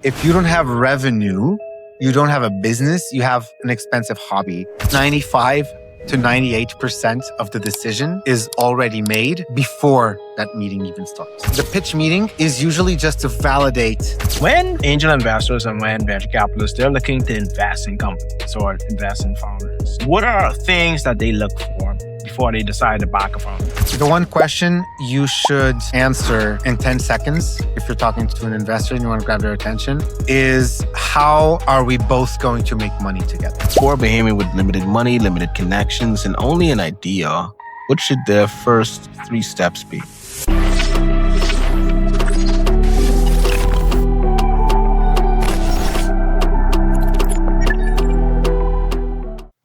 If you don't have revenue, you don't have a business, you have an expensive hobby. 95 to 98% of the decision is already made before that meeting even starts. The pitch meeting is usually just to validate. When angel investors and when venture capitalists, they're looking to invest in companies or invest in founders, what are things that they look for before they decide to back a founder? The one question you should answer in 10 seconds, if you're talking to an investor and you want to grab their attention, is how are we both going to make money together? For a Bahamian with limited money, limited connections, and only an idea, what should their first 3 steps be?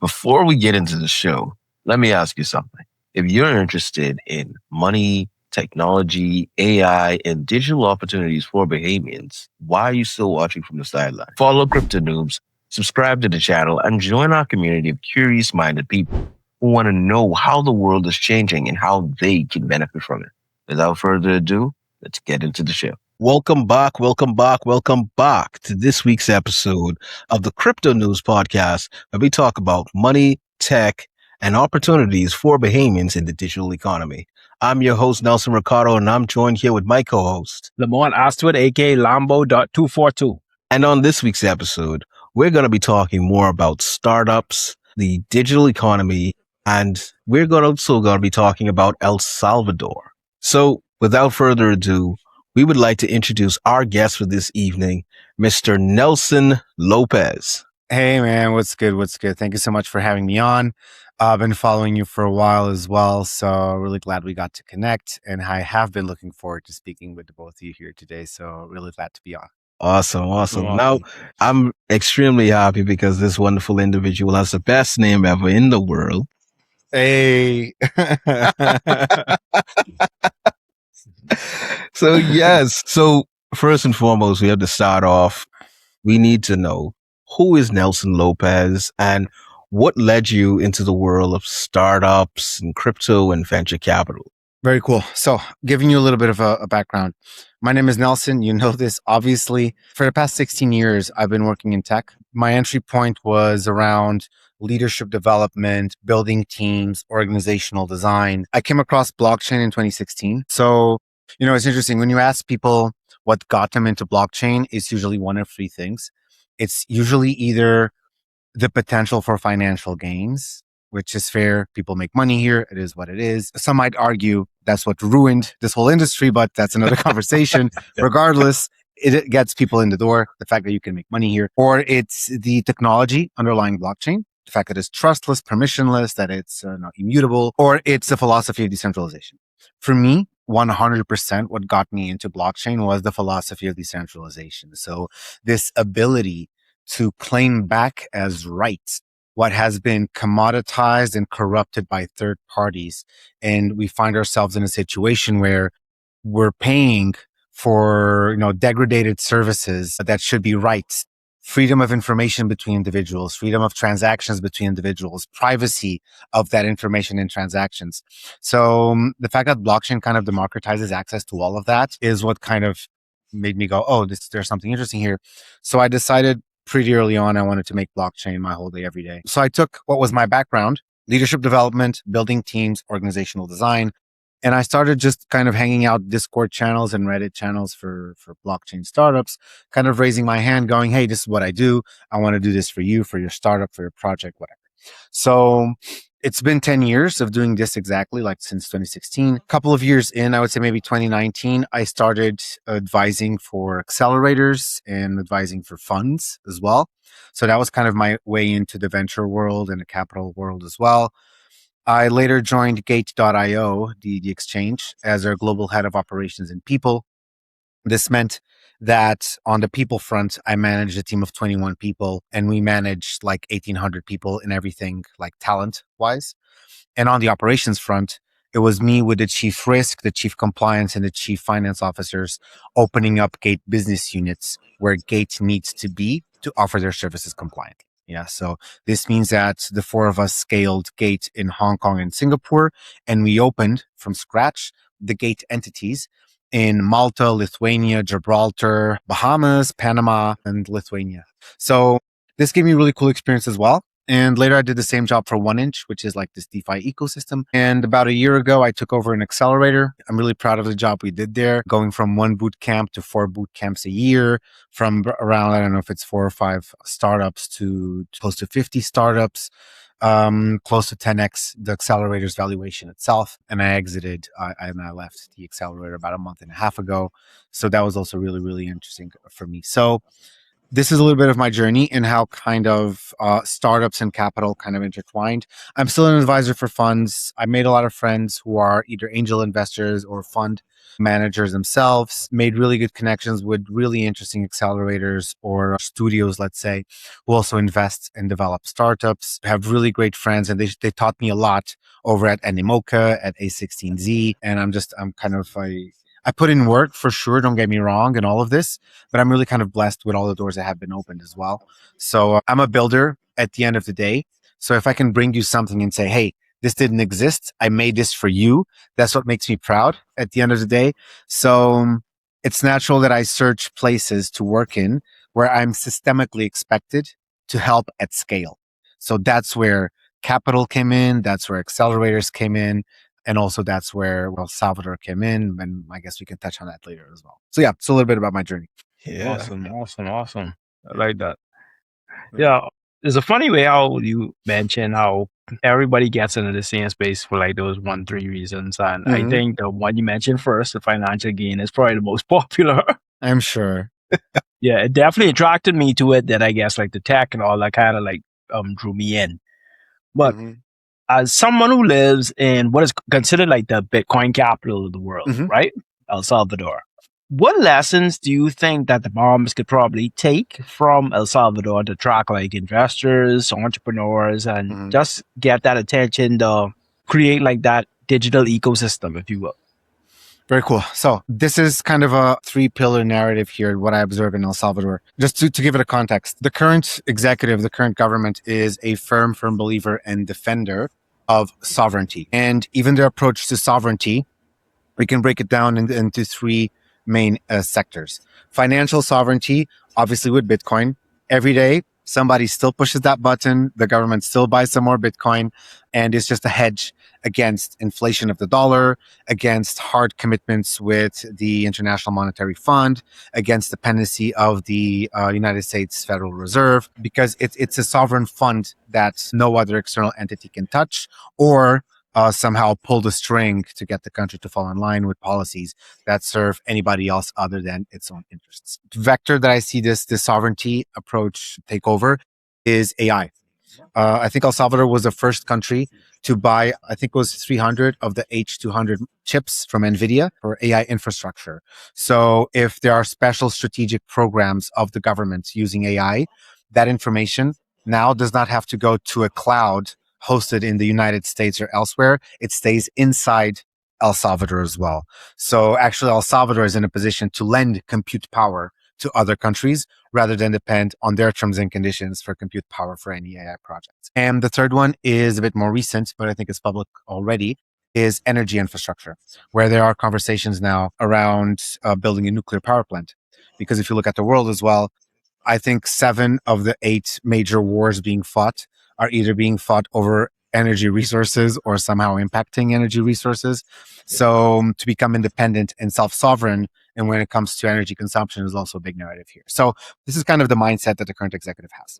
Before we get into the show, let me ask you something. If you're interested in money, technology, AI, and digital opportunities for Bahamians, why are you still watching from the sideline? Follow CryptoNoobz, subscribe to the channel, and join our community of curious-minded people who want to know how the world is changing and how they can benefit from it. Without further ado, let's get into the show. Welcome back to this week's episode of the CryptoNoobz podcast, where we talk about money, tech, and opportunities for Bahamians in the digital economy. I'm your host, Nelson Ricardo, and I'm joined here with my co-host, Lamont Astwood, aka Lambo.242. And on this week's episode, we're going to be talking more about startups, the digital economy, and we're also going to be talking about El Salvador. So without further ado, we would like to introduce our guest for this evening, Mr. Nelson Lopez. Hey man, what's good? Thank you so much for having me on. I've been following you for a while as well, so really glad we got to connect, and I have been looking forward to speaking with both of you here today, so really glad to be on. Awesome. Now, I'm extremely happy because this wonderful individual has the best name ever in the world. Hey. So first and foremost, we have to start off. We need to know, who is Nelson Lopez and what led you into the world of startups and crypto and venture capital? Very cool. So giving you a little bit of a background. My name is Nelson. You know this, obviously. For the past 16 years, I've been working in tech. My entry point was around leadership development, building teams, organizational design. I came across blockchain in 2016. So, it's interesting. When you ask people what got them into blockchain, it's usually one of 3 things. It's usually either the potential for financial gains, which is fair. People make money here. It is what it is. Some might argue that's what ruined this whole industry, but that's another conversation. Regardless, it gets people in the door, the fact that you can make money here. Or it's the technology underlying blockchain, the fact that it's trustless, permissionless, that it's not immutable, or it's the philosophy of decentralization. For me, 100% what got me into blockchain was the philosophy of decentralization. So this ability to claim back as right what has been commoditized and corrupted by third parties. And we find ourselves in a situation where we're paying for, degraded services that should be rights. Freedom of information between individuals, freedom of transactions between individuals, privacy of that information in transactions. So the fact that blockchain kind of democratizes access to all of that is what kind of made me go, oh, there's something interesting here. So I decided pretty early on, I wanted to make blockchain my whole day, every day. So I took what was my background, leadership development, building teams, organizational design, and I started just kind of hanging out Discord channels and Reddit channels for blockchain startups, kind of raising my hand going, hey, this is what I do. I want to do this for you, for your startup, for your project, whatever. So it's been 10 years of doing this exactly, like since 2016. A couple of years in, I would say maybe 2019, I started advising for accelerators and advising for funds as well. So that was kind of my way into the venture world and the capital world as well. I later joined Gate.io, the exchange, as their global head of operations and people. This meant that on the people front, I managed a team of 21 people, and we managed like 1,800 people in everything, like talent-wise. And on the operations front, it was me with the chief risk, the chief compliance, and the chief finance officers opening up Gate business units where Gate needs to be to offer their services compliantly. Yeah, so this means that the 4 of us scaled Gate in Hong Kong and Singapore, and we opened from scratch the Gate entities in Malta, Lithuania, Gibraltar, Bahamas, Panama, and Lithuania. So this gave me a really cool experience as well. And later I did the same job for 1inch, which is like this DeFi ecosystem. And about a year ago, I took over an accelerator. I'm really proud of the job we did there, going from 1 boot camp to 4 boot camps a year, from around, I don't know if it's 4 or 5 startups to close to 50 startups, close to 10x the accelerator's valuation itself. And I exited and I left the accelerator about a month and a half ago. So that was also really, really interesting for me. So this is a little bit of my journey and how kind of startups and capital kind of intertwined. I'm still an advisor for funds. I made a lot of friends who are either angel investors or fund managers themselves, made really good connections with really interesting accelerators or studios, let's say, who also invest and develop startups, have really great friends. And they taught me a lot over at Animoca, at A16Z. And I'm kind of I put in work for sure, don't get me wrong, and all of this, but I'm really kind of blessed with all the doors that have been opened as well. So I'm a builder at the end of the day. So if I can bring you something and say, hey, this didn't exist, I made this for you, that's what makes me proud at the end of the day. So it's natural that I search places to work in where I'm systemically expected to help at scale. So that's where capital came in, that's where accelerators came in. And also that's where, well, Salvador came in, and I guess we can touch on that later as well. So yeah, it's a little bit about my journey. Yeah. Awesome. I like that. Yeah. There's a funny way how you mentioned how everybody gets into the same space for like those 1-3 reasons. And I think the one you mentioned first, the financial gain, is probably the most popular. I'm sure. Yeah, it definitely attracted me to it, that I guess like the tech and all that kind of like drew me in. But as someone who lives in what is considered like the Bitcoin capital of the world, right? El Salvador. What lessons do you think that the Bahamas could probably take from El Salvador to track like investors, entrepreneurs, and just get that attention to create like that digital ecosystem, if you will? Very cool. So this is kind of a 3-pillar narrative here, what I observe in El Salvador. Just to give it a context, the current executive, the current government is a firm believer and defender of sovereignty. And even their approach to sovereignty, we can break it down into 3 main sectors. Financial sovereignty, obviously with Bitcoin. Every day, somebody still pushes that button. The government still buys some more Bitcoin. And it's just a hedge against inflation of the dollar, against hard commitments with the International Monetary Fund, against dependency of the United States Federal Reserve, because it's a sovereign fund that no other external entity can touch or somehow pull the string to get the country to fall in line with policies that serve anybody else other than its own interests. The vector that I see this sovereignty approach take over is AI. I think El Salvador was the first country to buy, I think it was 300 of the H200 chips from NVIDIA for AI infrastructure. So if there are special strategic programs of the government using AI, that information now does not have to go to a cloud hosted in the United States or elsewhere. It stays inside El Salvador as well. So actually El Salvador is in a position to lend compute power to other countries rather than depend on their terms and conditions for compute power for any AI projects. And the third one is a bit more recent, but I think it's public already, is energy infrastructure, where there are conversations now around building a nuclear power plant. Because if you look at the world as well, I think 7 of the 8 major wars being fought are either being fought over energy resources or somehow impacting energy resources. So to become independent and self-sovereign, and when it comes to energy consumption, is also a big narrative here. So this is kind of the mindset that the current executive has.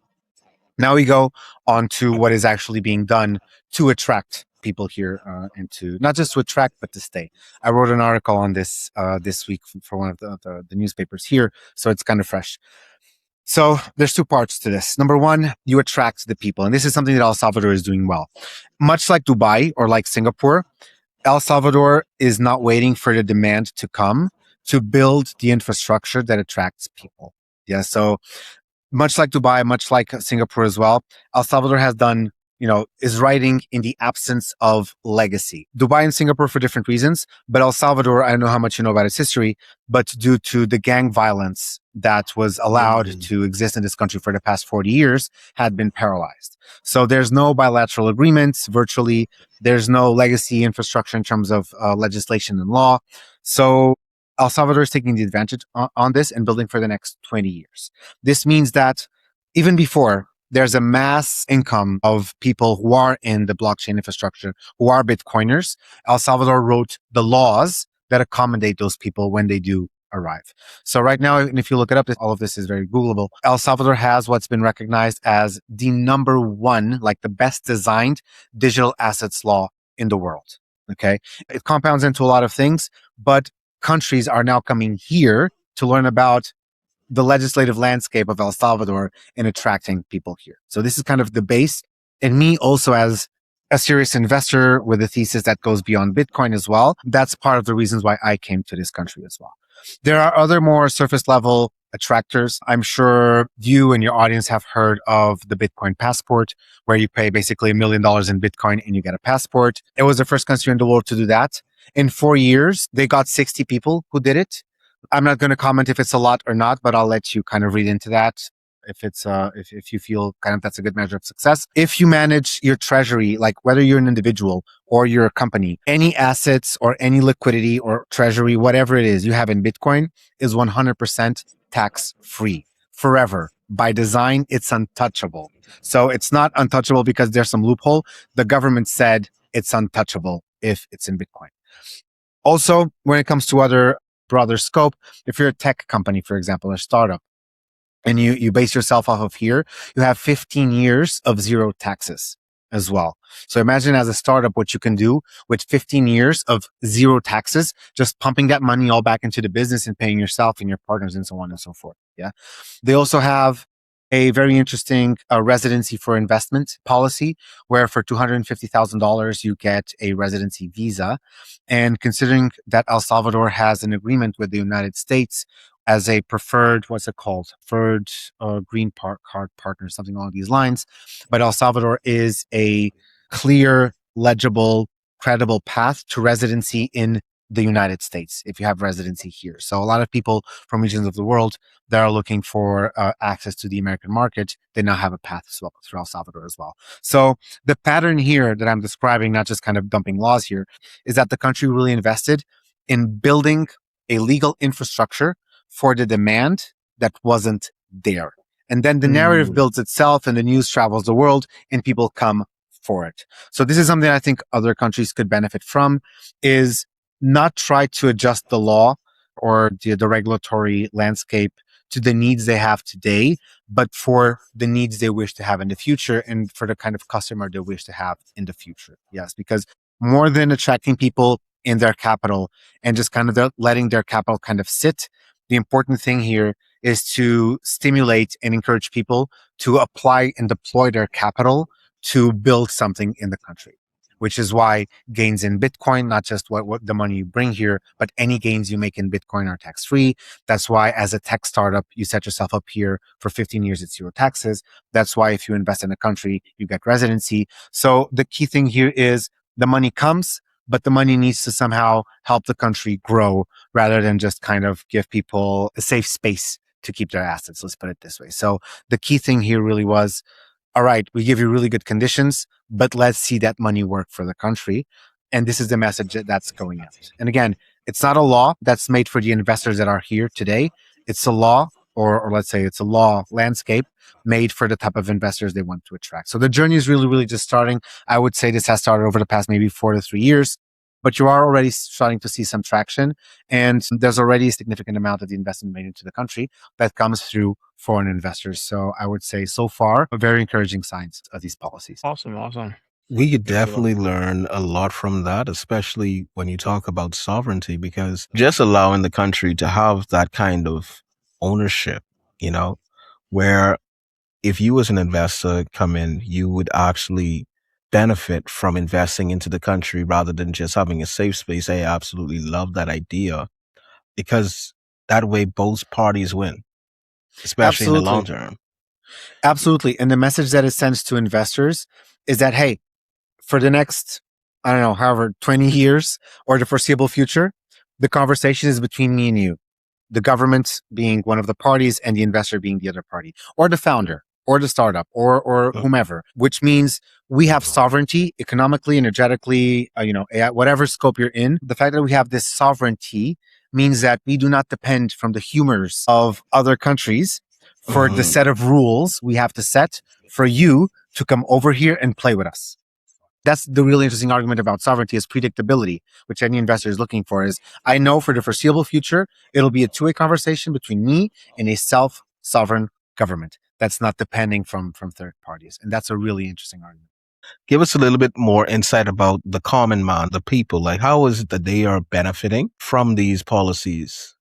Now we go on to what is actually being done to attract people here and to not just to attract, but to stay. I wrote an article on this this week for one of the newspapers here, so it's kind of fresh. So there's 2 parts to this. Number 1, you attract the people. And this is something that El Salvador is doing well. Much like Dubai or like Singapore, El Salvador is not waiting for the demand to come to build the infrastructure that attracts people. Yeah. So much like Dubai, much like Singapore as well, El Salvador has done, is writing in the absence of legacy. Dubai and Singapore for different reasons, but El Salvador, I don't know how much you know about its history, but due to the gang violence that was allowed to exist in this country for the past 40 years, had been paralyzed. So there's no bilateral agreements, virtually. There's no legacy infrastructure in terms of legislation and law. So El Salvador is taking the advantage on this and building for the next 20 years. This means that even before, there's a mass income of people who are in the blockchain infrastructure, who are Bitcoiners. El Salvador wrote the laws that accommodate those people when they do arrive. So right now, and if you look it up, all of this is very Googleable. El Salvador has what's been recognized as the number one, like the best designed digital assets law in the world. Okay. It compounds into a lot of things, but countries are now coming here to learn about the legislative landscape of El Salvador and attracting people here. So this is kind of the base. And me also as a serious investor with a thesis that goes beyond Bitcoin as well. That's part of the reasons why I came to this country as well. There are other more surface level attractors. I'm sure you and your audience have heard of the Bitcoin passport, where you pay basically $1 million in Bitcoin and you get a passport. It was the first country in the world to do that. In 4 years, they got 60 people who did it. I'm not going to comment if it's a lot or not, but I'll let you kind of read into that if it's if you feel kind of that's a good measure of success. If you manage your treasury, like whether you're an individual or you're a company, any assets or any liquidity or treasury, whatever it is you have in Bitcoin is 100% tax free forever. By design, it's untouchable. So it's not untouchable because there's some loophole. The government said it's untouchable if it's in Bitcoin. Also, when it comes to other broader scope, if you're a tech company, for example, a startup, and you base yourself off of here, you have 15 years of zero taxes as well. So imagine as a startup what you can do with 15 years of zero taxes, just pumping that money all back into the business and paying yourself and your partners and so on and so forth. Yeah. They also have a very interesting residency for investment policy, where for $250,000 you get a residency visa. And considering that El Salvador has an agreement with the United States as a preferred, what's it called? Preferred green card partner, something along these lines. But El Salvador is a clear, legible, credible path to residency in the United States if you have residency here. So a lot of people from regions of the world that are looking for access to the American market, they now have a path as well through El Salvador as well. So the pattern here that I'm describing, not just kind of dumping laws here, is that the country really invested in building a legal infrastructure for the demand that wasn't there. And then the narrative builds itself and the news travels the world and people come for it. So this is something I think other countries could benefit from, is not try to adjust the law or the regulatory landscape to the needs they have today, but for the needs they wish to have in the future and for the kind of customer they wish to have in the future. Yes, because more than attracting people in their capital and just kind of letting their capital kind of sit, the important thing here is to stimulate and encourage people to apply and deploy their capital to build something in the country, which is why gains in Bitcoin, not just what the money you bring here, but any gains you make in Bitcoin are tax-free. That's why as a tech startup, you set yourself up here for 15 years at zero taxes. That's why if you invest in a country, you get residency. So the key thing here is the money comes, but the money needs to somehow help the country grow rather than just kind of give people a safe space to keep their assets. Let's put it this way. So the key thing here really was, all right, we give you really good conditions, but let's see that money work for the country. And this is the message that's going out. And again, it's not a law that's made for the investors that are here today. It's a law, or let's say it's a law landscape made for the type of investors they want to attract. So the journey is really, really just starting. I would say this has started over the past maybe 4 to 3 years, but you are already starting to see some traction. And there's already a significant amount of the investment made into the country that comes through foreign investors. So I would say so far, very encouraging signs of these policies. Awesome. We could definitely learn a lot from that, especially when you talk about sovereignty, because just allowing the country to have that kind of ownership, where if you as an investor come in, you would actually benefit from investing into the country rather than just having a safe space. I absolutely love that idea, because that way both parties win, especially in the long term. Absolutely. And the message that it sends to investors is that, hey, for the next, I don't know, however, 20 years or the foreseeable future, the conversation is between me and you, the government being one of the parties and the investor being the other party, or the founder or the startup or whomever, which means we have sovereignty economically, energetically, AI, whatever scope you're in. The fact that we have this sovereignty means that we do not depend from the humors of other countries for the set of rules we have to set for you to come over here and play with us. That's the really interesting argument about sovereignty is predictability, which any investor is looking for is I know for the foreseeable future, it'll be a two-way conversation between me and a self-sovereign government that's not depending from third parties. And that's a really interesting argument. Give us a little bit more insight about the common man, the people. Like, how is it that they are benefiting from these policies?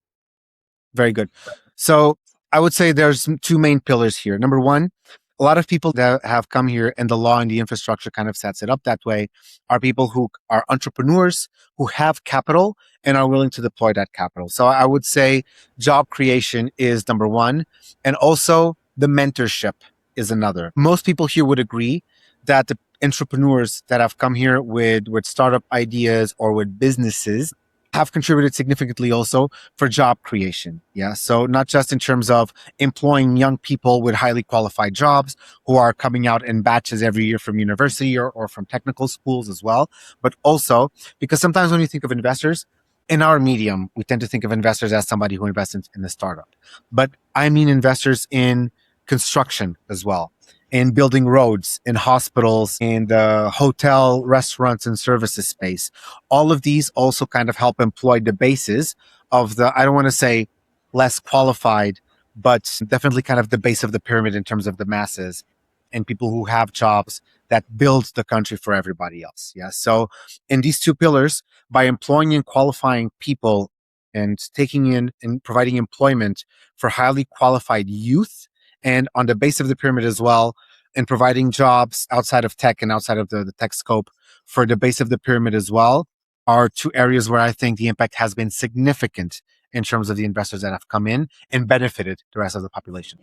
Very good. So I would say there's two main pillars here. Number one, a lot of people that have come here and the law and the infrastructure kind of sets it up that way are people who are entrepreneurs who have capital and are willing to deploy that capital. So I would say job creation is number one. And also the mentorship is another. Most people here would agree that the entrepreneurs that have come here with startup ideas or with businesses have contributed significantly also for job creation. Yeah. So not just in terms of employing young people with highly qualified jobs who are coming out in batches every year from university or from technical schools as well, but also because sometimes when you think of investors, in our medium, we tend to think of investors as somebody who invests in the startup. But I mean investors in construction as well, in building roads, in hospitals, in the hotel, restaurants, and services space. All of these also kind of help employ the bases of the, I don't want to say less qualified, but definitely kind of the base of the pyramid in terms of the masses and people who have jobs that build the country for everybody else. Yeah. So in these two pillars, by employing and qualifying people and taking in and providing employment for highly qualified youth, and on the base of the pyramid as well, and providing jobs outside of tech and outside of the tech scope for the base of the pyramid as well, are two areas where I think the impact has been significant in terms of the investors that have come in and benefited the rest of the population.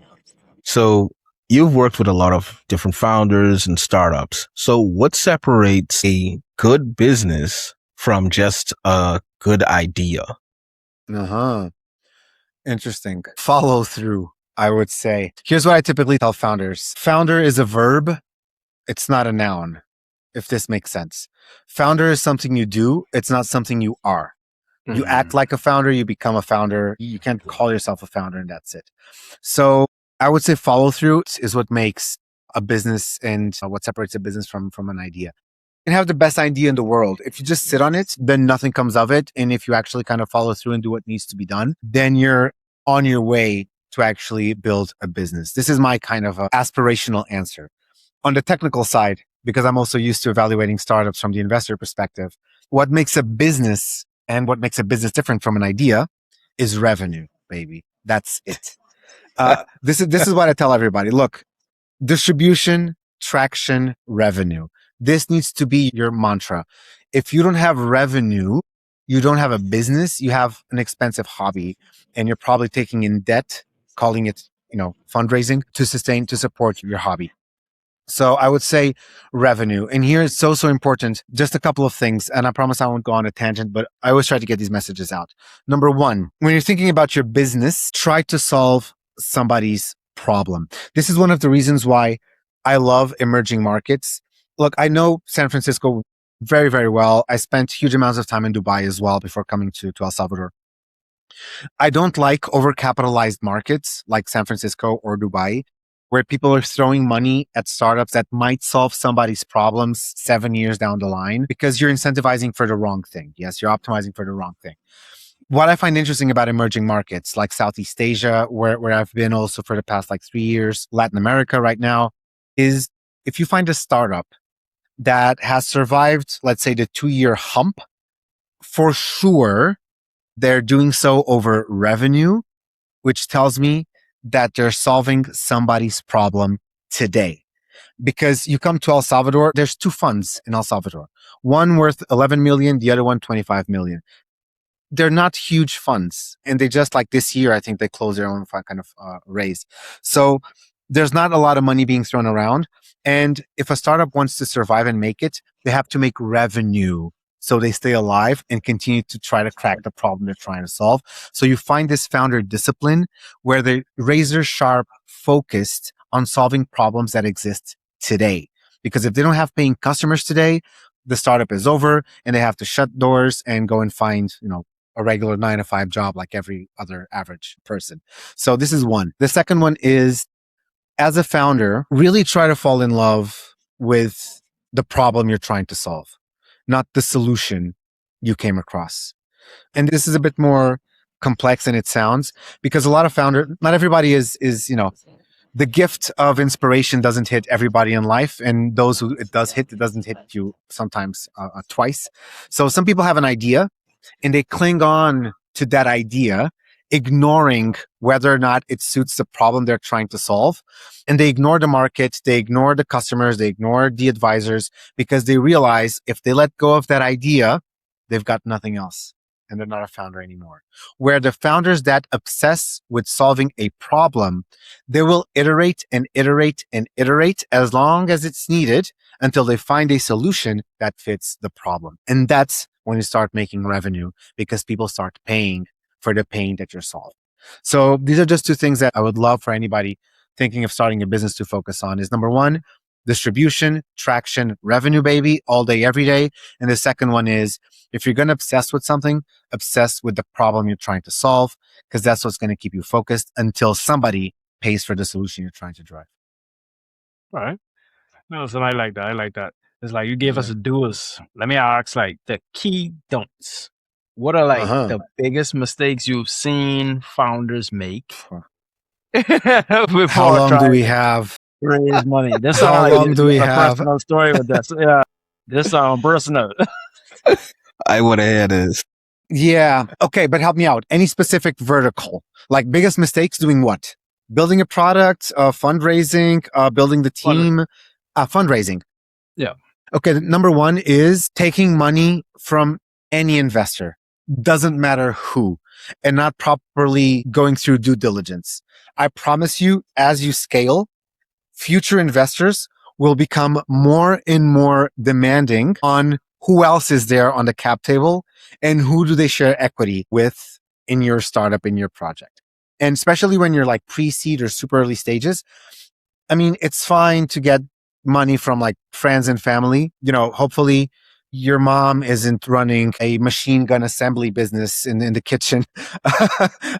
So you've worked with a lot of different founders and startups. So what separates a good business from just a good idea? Interesting. Follow through, I would say. Here's what I typically tell founders. Founder is a verb. It's not a noun, if this makes sense. Founder is something you do. It's not something you are. You act like a founder, you become a founder. You can't call yourself a founder and that's it. So I would say follow through is what makes a business and what separates a business from an idea. You can have the best idea in the world. If you just sit on it, then nothing comes of it. And if you actually kind of follow through and do what needs to be done, then you're on your way to actually build a business. This is my kind of aspirational answer. On the technical side, because I'm also used to evaluating startups from the investor perspective, what makes a business and what makes a business different from an idea is revenue, baby. That's it. This is what I tell everybody. Look, distribution, traction, revenue. This needs to be your mantra. If you don't have revenue, you don't have a business, you have an expensive hobby, and you're probably taking in debt, calling it, fundraising to support your hobby. So I would say revenue. And here it's so important. Just a couple of things. And I promise I won't go on a tangent, but I always try to get these messages out. Number one, when you're thinking about your business, try to solve somebody's problem. This is one of the reasons why I love emerging markets. Look, I know San Francisco very, very well. I spent huge amounts of time in Dubai as well before coming to El Salvador. I don't like overcapitalized markets like San Francisco or Dubai, where people are throwing money at startups that might solve somebody's problems 7 years down the line because you're incentivizing for the wrong thing. Yes, you're optimizing for the wrong thing. What I find interesting about emerging markets like Southeast Asia, where I've been also for the past 3 years, Latin America right now, is if you find a startup that has survived, let's say, the 2-year hump, for sure, they're doing so over revenue, which tells me that they're solving somebody's problem today. Because you come to El Salvador, there's 2 funds in El Salvador. One worth 11 million, the other one 25 million. They're not huge funds. And they just this year, I think they closed their own kind of raise. So there's not a lot of money being thrown around. And if a startup wants to survive and make it, they have to make revenue so they stay alive and continue to try to crack the problem they're trying to solve. So you find this founder discipline where they're razor sharp focused on solving problems that exist today. Because if they don't have paying customers today, the startup is over and they have to shut doors and go and find, a regular 9 to 5 job like every other average person. So this is one. The second one is, as a founder, really try to fall in love with the problem you're trying to solve, not the solution you came across. And this is a bit more complex than it sounds, because a lot of founders, not everybody is, the gift of inspiration doesn't hit everybody in life. And those who it does hit, it doesn't hit you sometimes twice. So some people have an idea and they cling on to that idea, ignoring whether or not it suits the problem they're trying to solve. And they ignore the market, they ignore the customers, they ignore the advisors, because they realize if they let go of that idea, they've got nothing else and they're not a founder anymore. Where the founders that obsess with solving a problem, they will iterate and iterate and iterate as long as it's needed until they find a solution that fits the problem. And that's when you start making revenue, because people start paying for the pain that you're solving. So these are just two things that I would love for anybody thinking of starting a business to focus on. Is number one, distribution, traction, revenue, baby, all day, every day. And the second one is, if you're going to obsess with something, obsess with the problem you're trying to solve, because that's what's going to keep you focused until somebody pays for the solution you're trying to drive. All right. No, so I like that. I like that. It's like you gave us a doers. Let me ask, like, the key don'ts. What are the biggest mistakes you've seen founders make How long do we have? Raise money. This How long do we have? Personal story with this. Yeah, this personal. I want to hear this. Yeah. Okay, but help me out. Any specific vertical? Like biggest mistakes doing what? Building a product, fundraising, building the team, fundraising. Yeah. Okay. Number one is taking money from any investor. Doesn't matter who, and not properly going through due diligence. I promise you, as you scale, future investors will become more and more demanding on who else is there on the cap table and who do they share equity with in your startup, in your project. And especially when you're like pre-seed or super early stages, I mean, it's fine to get money from like friends and family. Hopefully your mom isn't running a machine gun assembly business in the kitchen.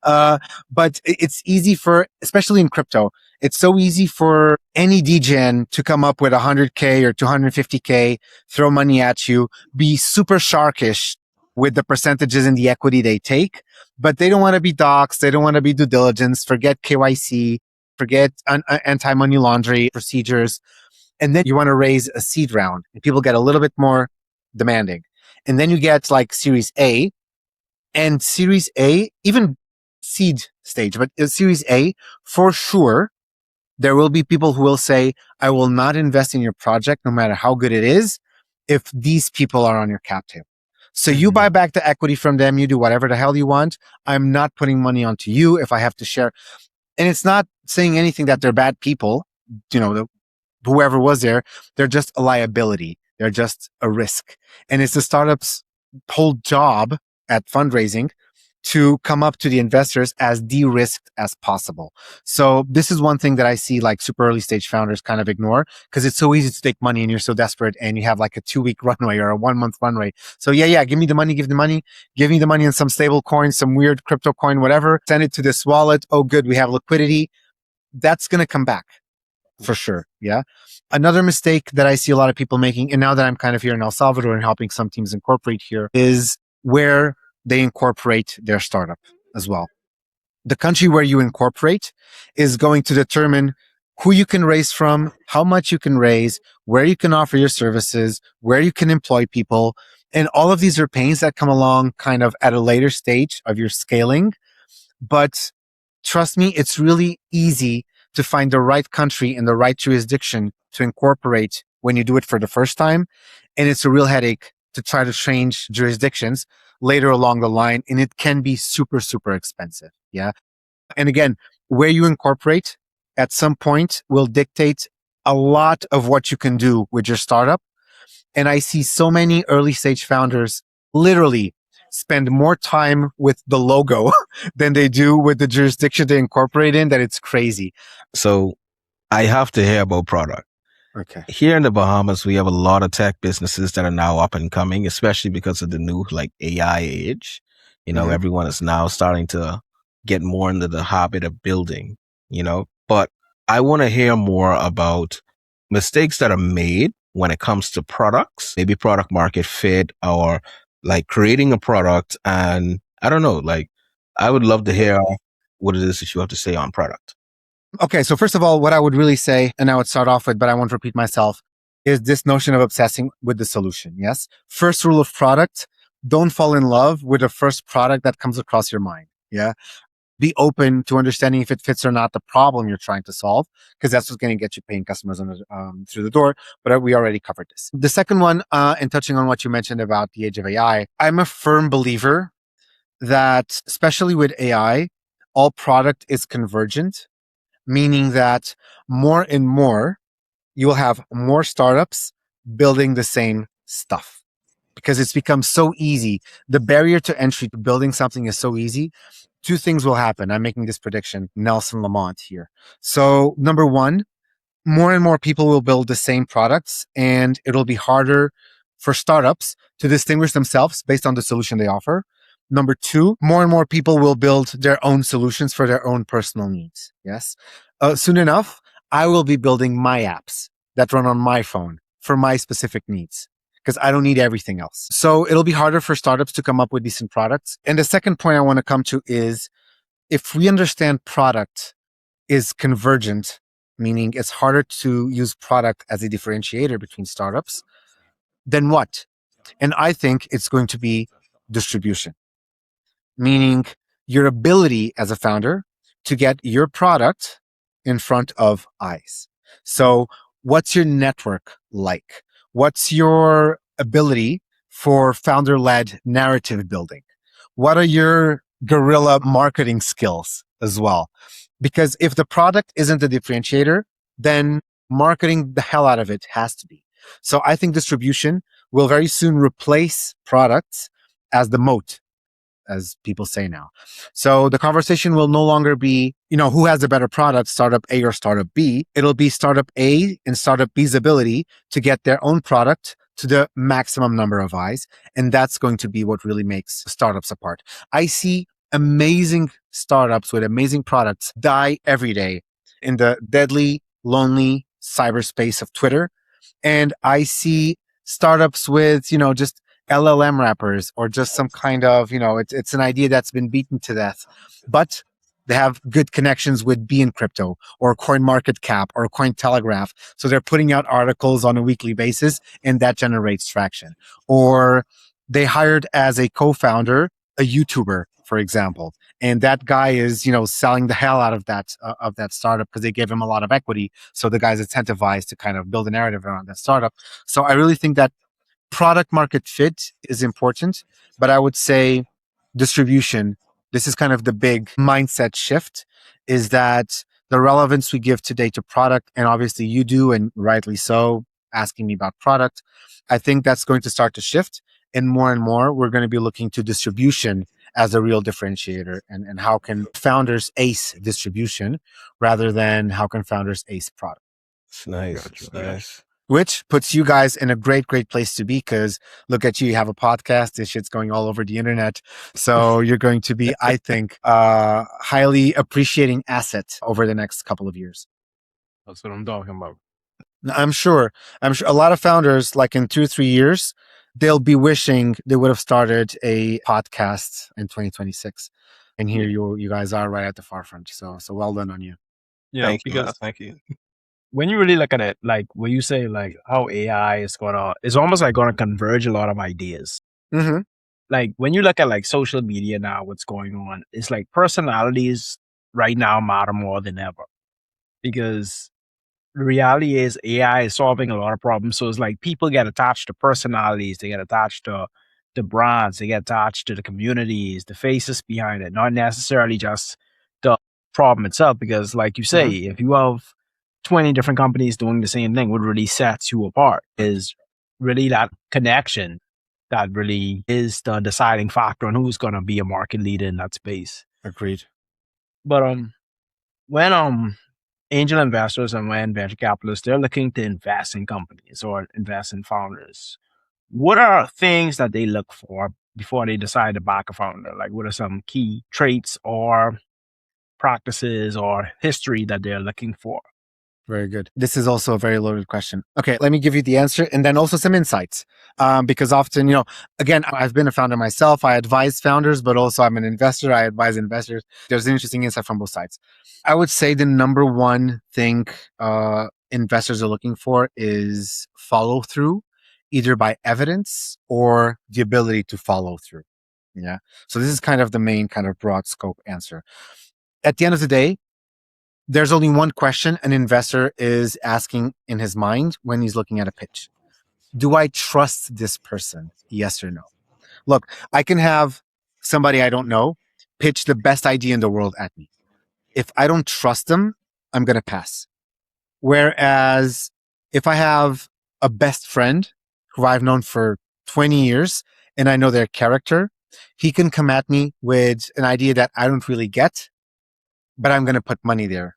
But it's easy especially in crypto, it's so easy for any DGen to come up with 100K or 250K, throw money at you, be super sharkish with the percentages in the equity they take, but they don't want to be doxxed. They don't want to be due diligence, forget KYC, forget anti-money laundering procedures. And then you want to raise a seed round and people get a little bit more demanding. And then you get like Series A, and Series A, even seed stage, but Series A, for sure, there will be people who will say, I will not invest in your project, no matter how good it is, if these people are on your cap table. So you buy back the equity from them, you do whatever the hell you want. I'm not putting money onto you if I have to share. And it's not saying anything that they're bad people, whoever was there, they're just a liability. They're just a risk. And it's the startup's whole job at fundraising to come up to the investors as de-risked as possible. So this is one thing that I see like super early stage founders kind of ignore, because it's so easy to take money and you're so desperate and you have like a 2-week runway or a 1-month runway. So yeah, give me the money, give me the money in some stable coin, some weird crypto coin, whatever, send it to this wallet. Oh, good, we have liquidity. That's going to come back for sure. Yeah. Another mistake that I see a lot of people making, and now that I'm kind of here in El Salvador and helping some teams incorporate here, is where they incorporate their startup as well. The country where you incorporate is going to determine who you can raise from, how much you can raise, where you can offer your services, where you can employ people. And all of these are pains that come along kind of at a later stage of your scaling. But trust me, it's really easy to find the right country and the right jurisdiction to incorporate when you do it for the first time. And it's a real headache to try to change jurisdictions later along the line. And it can be super, super expensive. Yeah. And again, where you incorporate at some point will dictate a lot of what you can do with your startup. And I see so many early stage founders literally spend more time with the logo than they do with the jurisdiction they incorporate in, that it's crazy. So I have to hear about product. Okay. Here in the Bahamas, we have a lot of tech businesses that are now up and coming, especially because of the new like AI age. Everyone is now starting to get more into the habit of building, but I want to hear more about mistakes that are made when it comes to products, maybe product market fit, or like creating a product. And I don't know, like, I would love to hear what it is that you have to say on product. Okay, so first of all, what I would really say, and I would start off with, but I won't repeat myself, is this notion of obsessing with the solution. Yes. First rule of product, don't fall in love with the first product that comes across your mind. Yeah. Be open to understanding if it fits or not the problem you're trying to solve, because that's what's going to get you paying customers through the door. But we already covered this. The second one, and touching on what you mentioned about the age of AI, I'm a firm believer that, especially with AI, all product is convergent, meaning that more and more you will have more startups building the same stuff because it's become so easy. The barrier to entry to building something is so easy. Two things will happen. I'm making this prediction, Nelson Lamont here. So number one, more and more people will build the same products, and it'll be harder for startups to distinguish themselves based on the solution they offer. Number two, more and more people will build their own solutions for their own personal needs. Yes. Soon enough, I will be building my apps that run on my phone for my specific needs, because I don't need everything else. So it'll be harder for startups to come up with decent products. And the second point I want to come to is, if we understand product is convergent, meaning it's harder to use product as a differentiator between startups, then what? And I think it's going to be distribution, meaning your ability as a founder to get your product in front of eyes. So what's your network like? What's your ability for founder-led narrative building? What are your guerrilla marketing skills as well? Because if the product isn't a differentiator, then marketing the hell out of it has to be. So I think distribution will very soon replace products as the moat, as people say now. So the conversation will no longer be, who has a better product, startup A or startup B. It'll be startup A and startup B's ability to get their own product to the maximum number of eyes. And that's going to be what really makes startups apart. I see amazing startups with amazing products die every day in the deadly, lonely cyberspace of Twitter. And I see startups with, just LLM wrappers or just some kind of, it's an idea that's been beaten to death, but they have good connections with Be in Crypto or CoinMarketCap or Cointelegraph. So they're putting out articles on a weekly basis, and that generates traction. Or they hired as a co-founder a YouTuber, for example, and that guy is, selling the hell out of that startup because they gave him a lot of equity. So the guy's incentivized to kind of build a narrative around that startup. So I really think that product market fit is important, but I would say distribution, this is kind of the big mindset shift, is that the relevance we give today to product, and obviously you do, and rightly so, asking me about product, I think that's going to start to shift. And more, we're going to be looking to distribution as a real differentiator, and how can founders ace distribution rather than how can founders ace product. It's nice. It's nice. Which puts you guys in a great place to be, because look at you have a podcast. This shit's going all over the internet. So you're going to be, I think, highly appreciating asset over the next couple of years. That's what I'm talking about. I'm sure a lot of founders, like in 2 or 3 years, they'll be wishing they would have started a podcast in 2026. And here you guys are right at the forefront. So well done on you. Yeah, Thank you. When you really look at it, like when you say like how AI is it's almost like going to converge a lot of ideas. Mm-hmm. Like when you look at like social media now, what's going on, it's like personalities right now matter more than ever, because the reality is AI is solving a lot of problems. So it's like people get attached to personalities, they get attached to the brands, they get attached to the communities, the faces behind it, not necessarily just the problem itself. Because like you say, if you have 20 different companies doing the same thing, what really sets you apart is really that connection that really is the deciding factor on who's going to be a market leader in that space. Agreed. But when angel investors and when venture capitalists, they're looking to invest in companies or invest in founders, what are things that they look for before they decide to back a founder? Like, what are some key traits or practices or history that they're looking for? Very good. This is also a very loaded question. Okay, let me give you the answer and then also some insights. Because often, again, I've been a founder myself. I advise founders, but also I'm an investor. I advise investors. There's an interesting insight from both sides. I would say the number one thing investors are looking for is follow through, either by evidence or the ability to follow through. Yeah. So this is kind of the main kind of broad scope answer. At the end of the day, there's only one question an investor is asking in his mind when he's looking at a pitch. Do I trust this person? Yes or no? Look, I can have somebody I don't know pitch the best idea in the world at me. If I don't trust them, I'm going to pass. Whereas if I have a best friend who I've known for 20 years and I know their character, he can come at me with an idea that I don't really get, but I'm going to put money there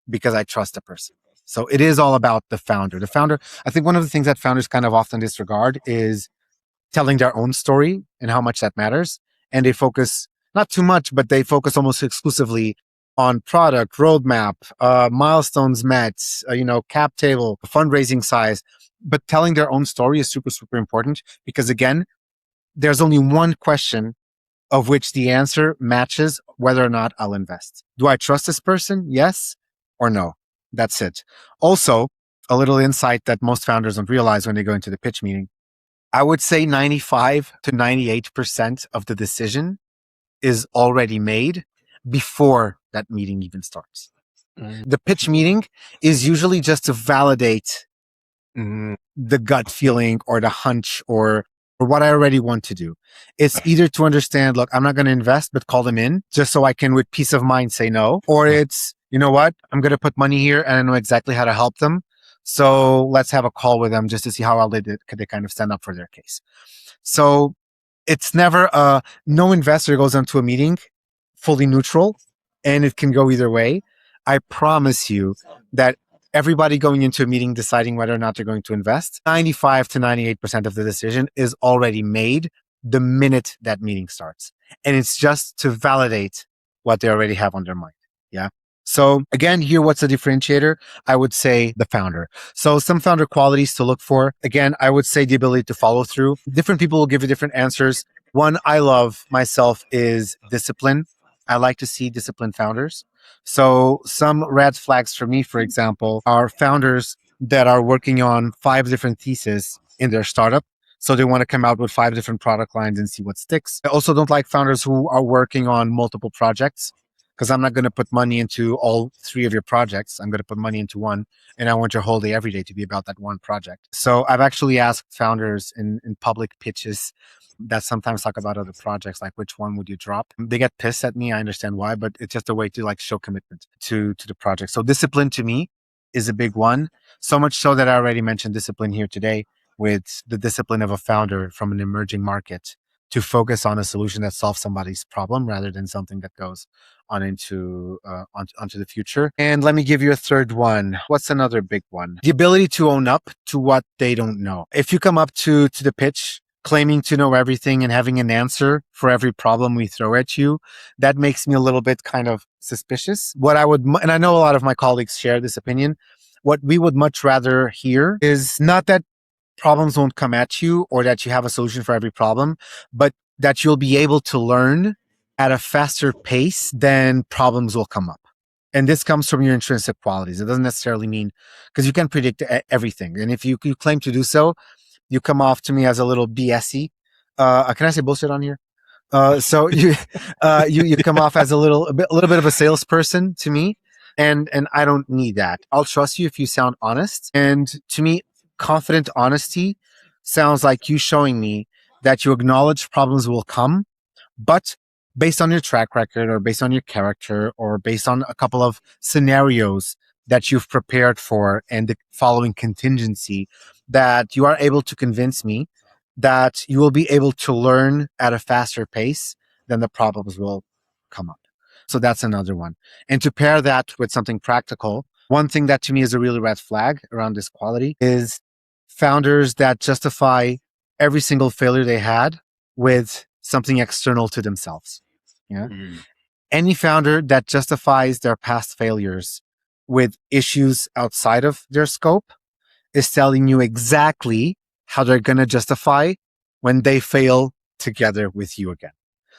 because I trust the person. So it is all about the founder. The founder, I think one of the things that founders kind of often disregard is telling their own story and how much that matters. And they focus not too much, but they focus almost exclusively on product, roadmap, milestones met, cap table, fundraising size. But telling their own story is super, super important because again, there's only one question of which the answer matches whether or not I'll invest. Do I trust this person? Yes or no? That's it. Also, a little insight that most founders don't realize when they go into the pitch meeting. I would say 95 to 98% of the decision is already made before that meeting even starts. The pitch meeting is usually just to validate the gut feeling or the hunch or what I already want to do. It's either to understand, look, I'm not going to invest, but call them in just so I can with peace of mind say no. Or it's, you know what, I'm going to put money here and I know exactly how to help them. So let's have a call with them just to see how well could they kind of stand up for their case. So it's never, no investor goes into a meeting fully neutral and it can go either way. I promise you that everybody going into a meeting deciding whether or not they're going to invest, 95 to 98% of the decision is already made the minute that meeting starts. And it's just to validate what they already have on their mind. Yeah. So again, here, what's the differentiator? I would say the founder. So some founder qualities to look for. Again, I would say the ability to follow through. Different people will give you different answers. One I love myself is discipline. I like to see disciplined founders. So some red flags for me, for example, are founders that are working on 5 different theses in their startup. So they want to come out with 5 different product lines and see what sticks. I also don't like founders who are working on multiple projects because I'm not going to put money into all 3 of your projects. I'm going to put money into one and I want your whole day every day to be about that one project. So I've actually asked founders in public pitches that sometimes talk about other projects, like which one would you drop? They get pissed at me. I understand why, but it's just a way to like show commitment to the project. So discipline to me is a big one. So much so that I already mentioned discipline here today with the discipline of a founder from an emerging market to focus on a solution that solves somebody's problem rather than something that goes on into onto the future. And let me give you a third one. What's another big one? The ability to own up to what they don't know. If you come up to the pitch claiming to know everything and having an answer for every problem we throw at you, that makes me a little bit kind of suspicious. What I would, and I know a lot of my colleagues share this opinion, what we would much rather hear is not that problems won't come at you or that you have a solution for every problem, but that you'll be able to learn at a faster pace than problems will come up. And this comes from your intrinsic qualities. It doesn't necessarily mean, because you can predict everything. And if you claim to do so, you come off to me as a little BS-y. Can I say bullshit on here? So you come off as a little bit of a salesperson to me, and I don't need that. I'll trust you if you sound honest. And to me, confident honesty sounds like you showing me that you acknowledge problems will come, but based on your track record or based on your character or based on a couple of scenarios that you've prepared for and the following contingency, that you are able to convince me that you will be able to learn at a faster pace than the problems will come up. So that's another one. And to pair that with something practical, one thing that to me is a really red flag around this quality is founders that justify every single failure they had with something external to themselves. Yeah. Any founder that justifies their past failures with issues outside of their scope is telling you exactly how they're going to justify when they fail together with you again.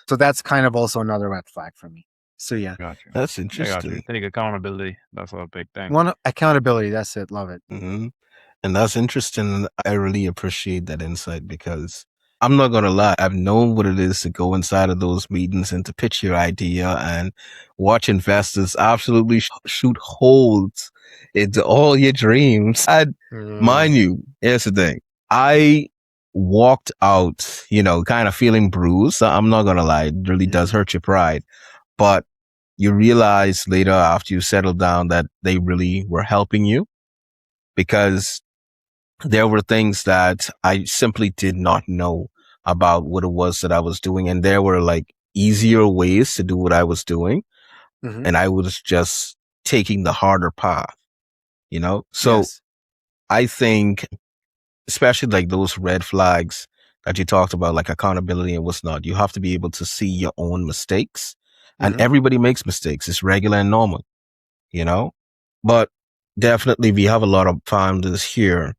So that's kind of also another red flag for me. So yeah. Gotcha. That's I got you. interesting. Take accountability. That's a big thing. One, accountability. That's it. Love it. And that's interesting. I really appreciate that insight because I'm not going to lie. I've known what it is to go inside of those meetings and to pitch your idea and watch investors absolutely shoot holes into all your dreams. And mind you, here's the thing. I walked out, kind of feeling bruised. I'm not going to lie. It really does hurt your pride. But you realize later after you settle down that they really were helping you, because there were things that I simply did not know about what it was that I was doing. And there were like easier ways to do what I was doing. And I was just taking the harder path, So Yes. I think, especially like those red flags that you talked about, like accountability and what's not, you have to be able to see your own mistakes. And everybody makes mistakes. It's regular and normal, But definitely we have a lot of founders here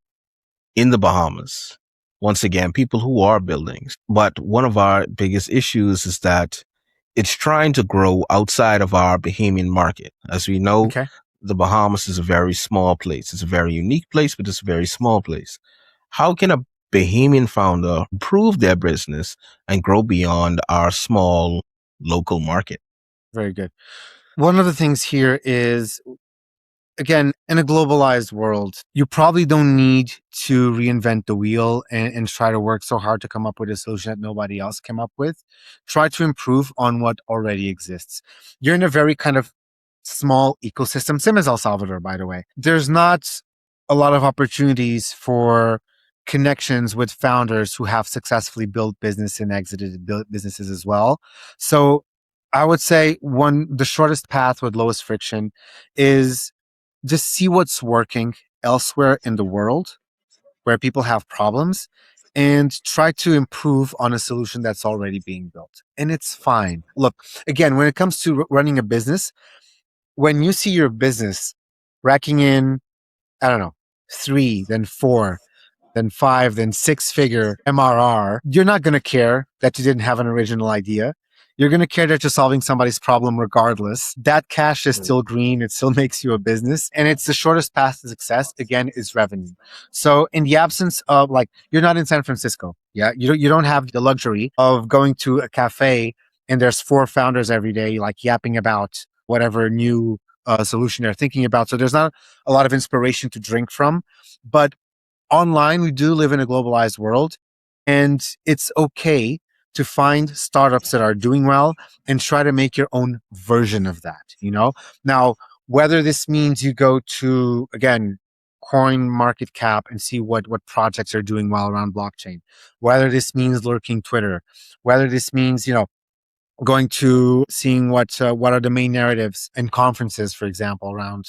in the Bahamas. Once again, people who are building. But one of our biggest issues is that it's trying to grow outside of our Bahamian market. As we know, the Bahamas is a very small place. It's a very unique place, but it's a very small place. How can a Bahamian founder improve their business and grow beyond our small local market? Very good. One of the things here is, again, in a globalized world, you probably don't need to reinvent the wheel and try to work so hard to come up with a solution that nobody else came up with. Try to improve on what already exists. You're in a very kind of small ecosystem, same as El Salvador, by the way. There's not a lot of opportunities for connections with founders who have successfully built business and exited businesses as well. So I would say the shortest path with lowest friction is just see what's working elsewhere in the world where people have problems and try to improve on a solution that's already being built. And it's fine. Look, again, when it comes to running a business, when you see your business racking in, I don't know, 3, then 4, then 5, then 6-figure MRR, you're not going to care that you didn't have an original idea. You're going to care that you're solving somebody's problem regardless. That cash is still green. It still makes you a business. And it's the shortest path to success, again, is revenue. So in the absence of, like, you're not in San Francisco. Yeah. You don't have the luxury of going to a cafe and there's 4 founders every day, like yapping about whatever new solution they're thinking about. So there's not a lot of inspiration to drink from. But online, we do live in a globalized world, and it's okay to find startups that are doing well and try to make your own version of that, Now, whether this means you go to, again, Coin Market Cap and see what projects are doing well around blockchain, whether this means lurking Twitter, whether this means, going to seeing what are the main narratives in conferences, for example, around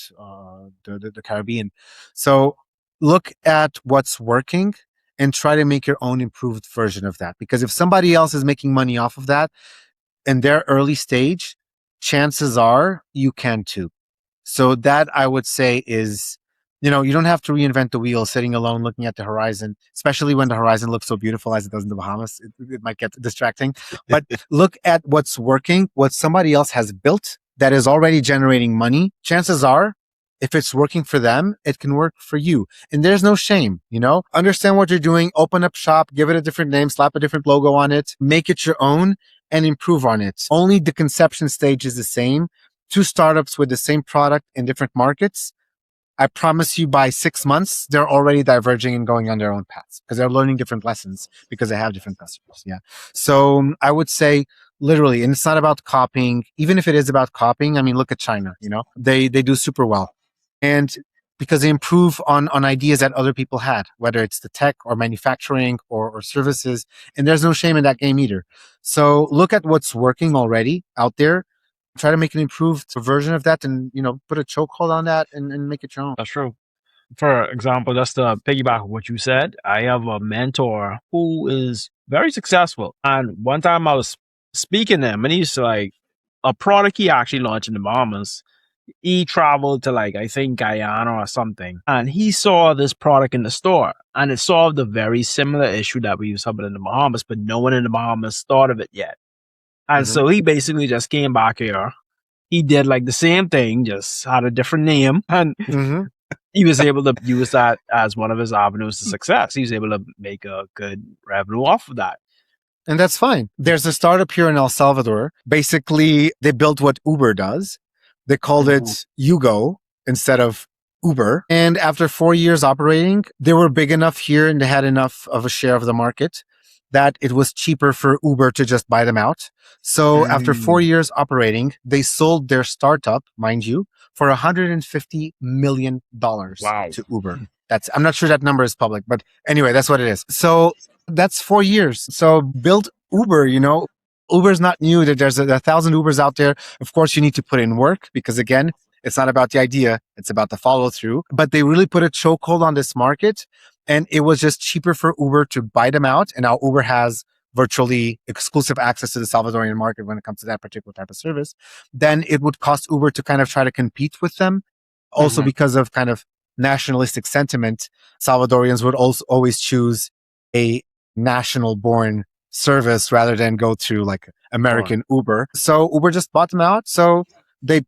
the Caribbean. So look at what's working and try to make your own improved version of that. Because if somebody else is making money off of that in their early stage, chances are you can too. So that, I would say, is, you don't have to reinvent the wheel sitting alone looking at the horizon, especially when the horizon looks so beautiful as it does in the Bahamas. It might get distracting, but look at what's working, what somebody else has built that is already generating money. Chances are, if it's working for them, it can work for you. And there's no shame, Understand what you're doing, open up shop, give it a different name, slap a different logo on it, make it your own and improve on it. Only the conception stage is the same. 2 startups with the same product in different markets, I promise you by 6 months, they're already diverging and going on their own paths because they're learning different lessons because they have different customers. Yeah. So I would say literally, and it's not about copying. Even if it is about copying, I mean, look at China, they do super well. And because they improve on ideas that other people had, whether it's the tech or manufacturing or services. And there's no shame in that game either. So look at what's working already out there. Try to make an improved version of that and, put a chokehold on that and make it your own. That's true. For example, just to piggyback on what you said, I have a mentor who is very successful. And one time I was speaking to him, and he's like, a product he actually launched in the Bahamas. He traveled to like, I think Guyana or something, and he saw this product in the store, and it solved a very similar issue that we was having in the Bahamas, but no one in the Bahamas thought of it yet. And so he basically just came back here. He did like the same thing, just had a different name, and he was able to use that as one of his avenues to success. He was able to make a good revenue off of that. And that's fine. There's a startup here in El Salvador. Basically, they built what Uber does. They called it Hugo instead of Uber. And after 4 years operating, they were big enough here and they had enough of a share of the market that it was cheaper for Uber to just buy them out. So after 4 years operating, they sold their startup, mind you, for $150 million to Uber. I'm not sure that number is public, but anyway, that's what it is. So that's 4 years. So build Uber, Uber's not new. There's 1,000 Ubers out there. Of course, you need to put in work because again, it's not about the idea. It's about the follow through, but they really put a chokehold on this market and it was just cheaper for Uber to buy them out. And now Uber has virtually exclusive access to the Salvadorian market when it comes to that particular type of service. Then it would cost Uber to kind of try to compete with them. Also because of kind of nationalistic sentiment, Salvadorians would also always choose a national born service rather than go to like American Uber. So Uber just bought them out. So they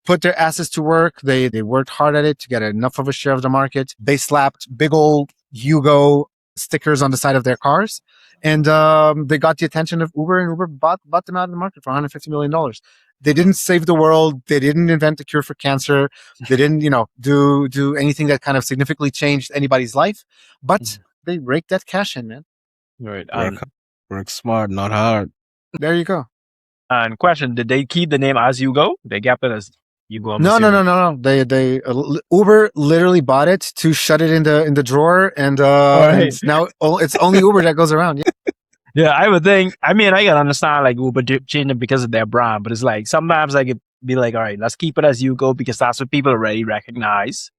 put their asses to work. They worked hard at it to get enough of a share of the market. They slapped big old Hugo stickers on the side of their cars. And they got the attention of Uber, and Uber bought them out of the market for $150 million. They didn't save the world. They didn't invent a cure for cancer. They didn't, do anything that kind of significantly changed anybody's life. But they raked that cash in, man. Right. Work smart, not hard. There you go. And question: did they keep the name as Hugo? They kept it as Hugo. No. They Uber literally bought it to shut it in the drawer, and it's now it's only Uber that goes around. Yeah. Yeah, I would think. I mean, I can understand like Uber changing because of their brand, but it's like sometimes I could be like, all right, let's keep it as Hugo because that's what people already recognize.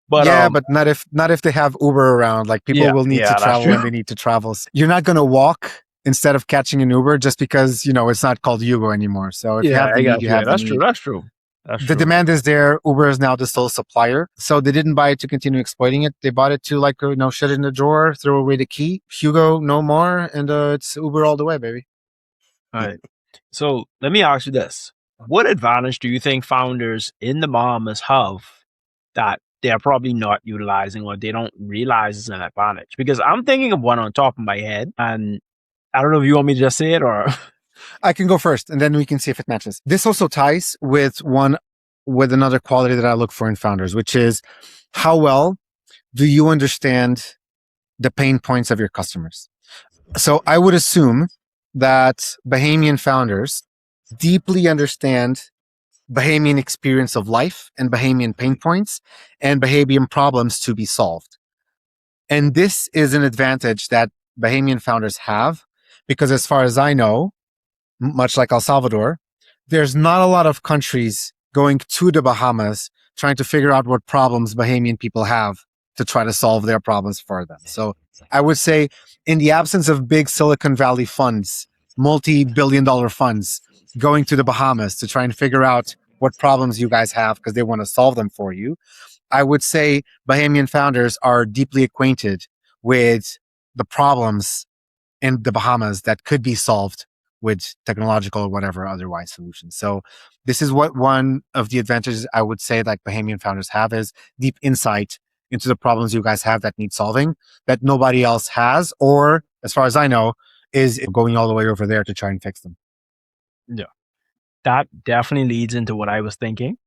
But yeah, but not if they have Uber around. Like people will need to travel when they need to travel. You're not going to walk instead of catching an Uber just because it's not called Hugo anymore. So if you have the need, you have that's the true. need. That's true. The demand is there. Uber is now the sole supplier. So they didn't buy it to continue exploiting it. They bought it to shut it in the drawer, throw away the key. Hugo, no more. And it's Uber all the way, baby. All right. So let me ask you this. What advantage do you think founders in the Bahamas have that they're probably not utilizing or they don't realize is an advantage? Because I'm thinking of one on top of my head, and I don't know if you want me to just say it or... I can go first and then we can see if it matches. This also ties with another quality that I look for in founders, which is how well do you understand the pain points of your customers? So I would assume that Bahamian founders deeply understand Bahamian experience of life and Bahamian pain points and Bahamian problems to be solved. And this is an advantage that Bahamian founders have because as far as I know, much like El Salvador, there's not a lot of countries going to the Bahamas trying to figure out what problems Bahamian people have to try to solve their problems for them. So I would say in the absence of big Silicon Valley funds, multi-billion-dollar funds going to the Bahamas to try and figure out what problems you guys have because they want to solve them for you, I would say Bahamian founders are deeply acquainted with the problems in the Bahamas that could be solved with technological or whatever otherwise solutions. So this is what one of the advantages I would say like Bahamian founders have is deep insight into the problems you guys have that need solving that nobody else has, or as far as I know, is going all the way over there to try and fix them. Yeah. That definitely leads into what I was thinking.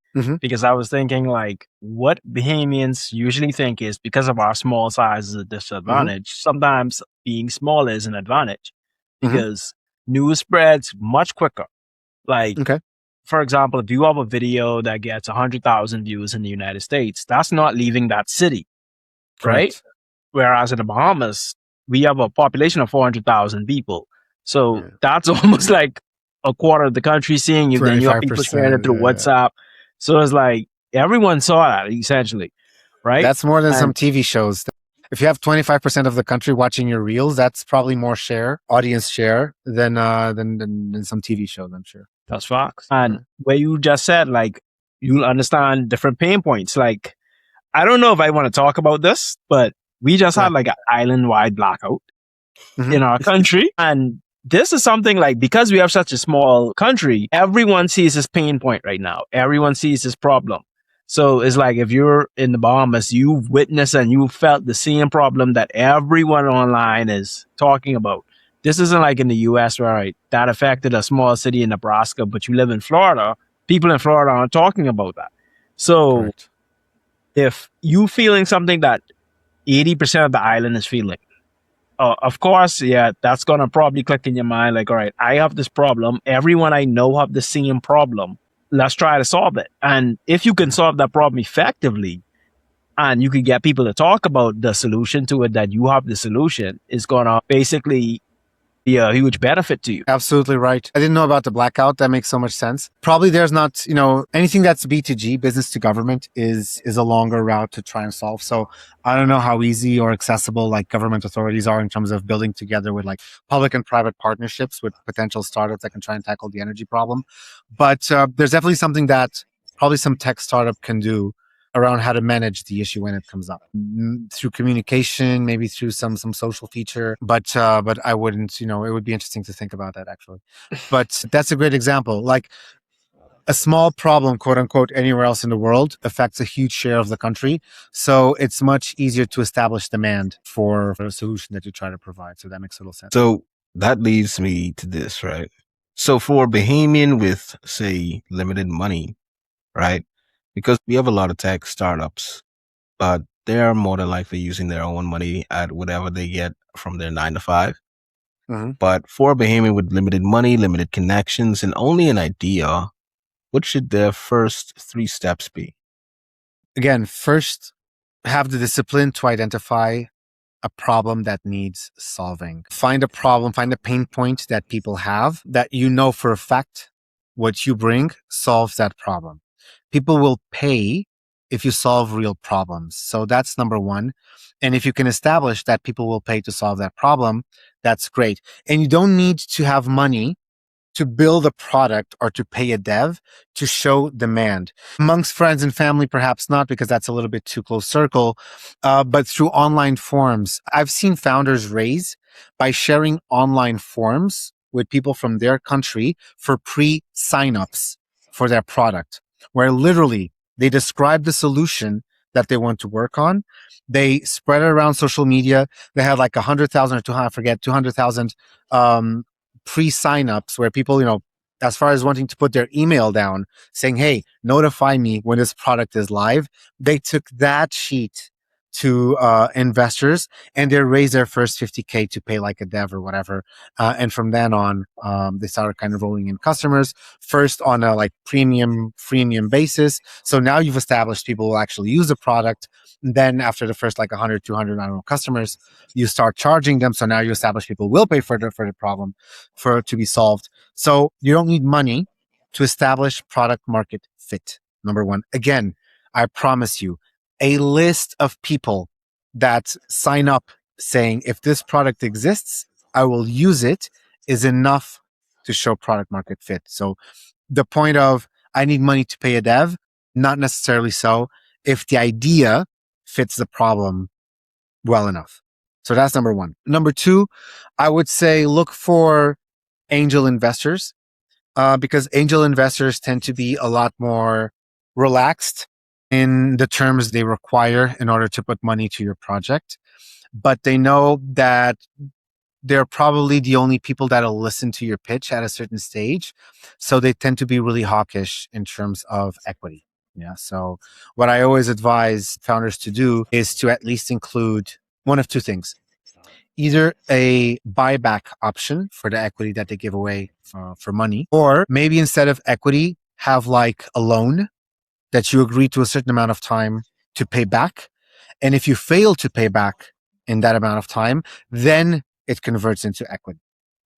Because I was thinking like what Bahamians usually think is because of our small size is a disadvantage. Sometimes being small is an advantage because news spreads much quicker. Like, for example, if you have a video that gets 100,000 views in the United States, that's not leaving that city, right? Whereas in the Bahamas, we have a population of 400,000 people. So that's almost like a quarter of the country seeing you. Then you have people sharing it through WhatsApp. So it's like everyone saw that essentially, right? That's more than some TV shows. If you have 25% of the country watching your reels, that's probably more audience share than some TV shows, I'm sure. That's facts. And where you just said, like, you'll understand different pain points. Like, I don't know if I want to talk about this, but we just had like an island-wide blackout in our country. And this is something like, because we have such a small country, everyone sees this pain point right now. Everyone sees this problem. So it's like, if you're in the Bahamas, you've witnessed and you felt the same problem that everyone online is talking about. This isn't like in the US where that affected a small city in Nebraska, but you live in Florida. People in Florida aren't talking about that. So if you feeling something that 80% of the island is feeling, of course, yeah, that's going to probably click in your mind. Like, all right, I have this problem. Everyone I know have the same problem. Let's try to solve it. And if you can solve that problem effectively, and you can get people to talk about the solution to it, that you have the solution, is going to basically be a huge benefit to you. Absolutely right. I didn't know about the blackout. That makes so much sense. Probably there's not, anything that's B2G, business to government, is a longer route to try and solve. So I don't know how easy or accessible like government authorities are in terms of building together with like public and private partnerships with potential startups that can try and tackle the energy problem. But there's definitely something that probably some tech startup can do around how to manage the issue when it comes up through communication, maybe through some social feature. But I wouldn't, it would be interesting to think about that actually. But that's a great example. Like a small problem, quote unquote, anywhere else in the world affects a huge share of the country. So it's much easier to establish demand for a solution that you try to provide. So that makes a little sense. So that leads me to this, right? So for Bahamian with, say, limited money, right? Because we have a lot of tech startups, but they are more than likely using their own money at whatever they get from their 9 to 5. But for a Bahamian with limited money, limited connections, and only an idea, what should their first 3 steps be? Again, first, have the discipline to identify a problem that needs solving. Find a problem, find a pain point that people have that for a fact what you bring solves that problem. People will pay if you solve real problems. So that's number one. And if you can establish that people will pay to solve that problem, that's great. And you don't need to have money to build a product or to pay a dev to show demand. Amongst friends and family, perhaps not, because that's a little bit too close circle, but through online forums. I've seen founders raise by sharing online forums with people from their country for pre-signups for their product, where literally they describe the solution that they want to work on. They spread it around social media. They had like 100,000 or 200,000 pre-signups where people, as far as wanting to put their email down saying, hey, notify me when this product is live. They took that sheet to investors and they raised their first 50K to pay like a dev or whatever. And from then on, they started kind of rolling in customers first on a like freemium basis. So now you've established people will actually use the product. And then after the first like 100, 200, I don't know, customers, you start charging them. So now you establish people will pay for the problem for it to be solved. So you don't need money to establish product market fit. Number one, again, I promise you, a list of people that sign up saying, if this product exists, I will use it, is enough to show product market fit. So the point of, I need money to pay a dev, not necessarily so, if the idea fits the problem well enough. So that's number one. Number two, I would say look for angel investors, because angel investors tend to be a lot more relaxed in the terms they require in order to put money to your project. But they know that they're probably the only people that'll listen to your pitch at a certain stage. So they tend to be really hawkish in terms of equity. Yeah. So what I always advise founders to do is to at least include one of two things. Either a buyback option for the equity that they give away for money, or maybe instead of equity, have like a loan that you agree to a certain amount of time to pay back. And if you fail to pay back in that amount of time, then it converts into equity.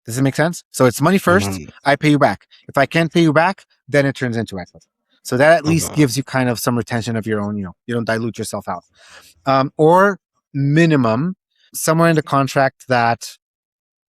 Does it make sense? So it's money first, I pay you back. If I can't pay you back, then it turns into equity. So that at least gives you kind of some retention of your own, you don't dilute yourself out. Or minimum somewhere in the contract that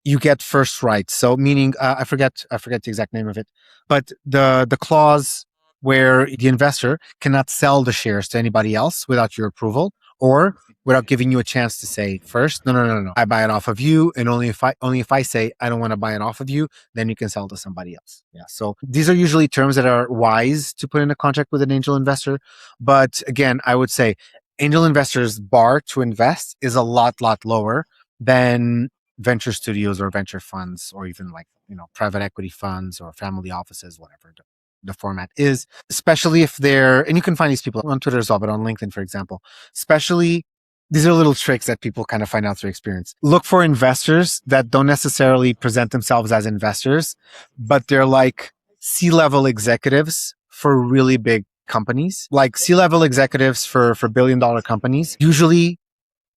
you get first rights. So meaning, I forget the exact name of it, but the clause where the investor cannot sell the shares to anybody else without your approval or without giving you a chance to say first, no, I buy it off of you, and only if I say I don't want to buy it off of you, then you can sell to somebody else. Yeah. So these are usually terms that are wise to put in a contract with an angel investor. But again, I would say angel investors' bar to invest is a lot lower than venture studios or venture funds, or even like, private equity funds or family offices, whatever the format is, especially if they're, and you can find these people on Twitter as well, but on LinkedIn, for example, especially these are little tricks that people kind of find out through experience. Look for investors that don't necessarily present themselves as investors, but they're like C-level executives for really big companies, like C-level executives for billion-dollar companies. Usually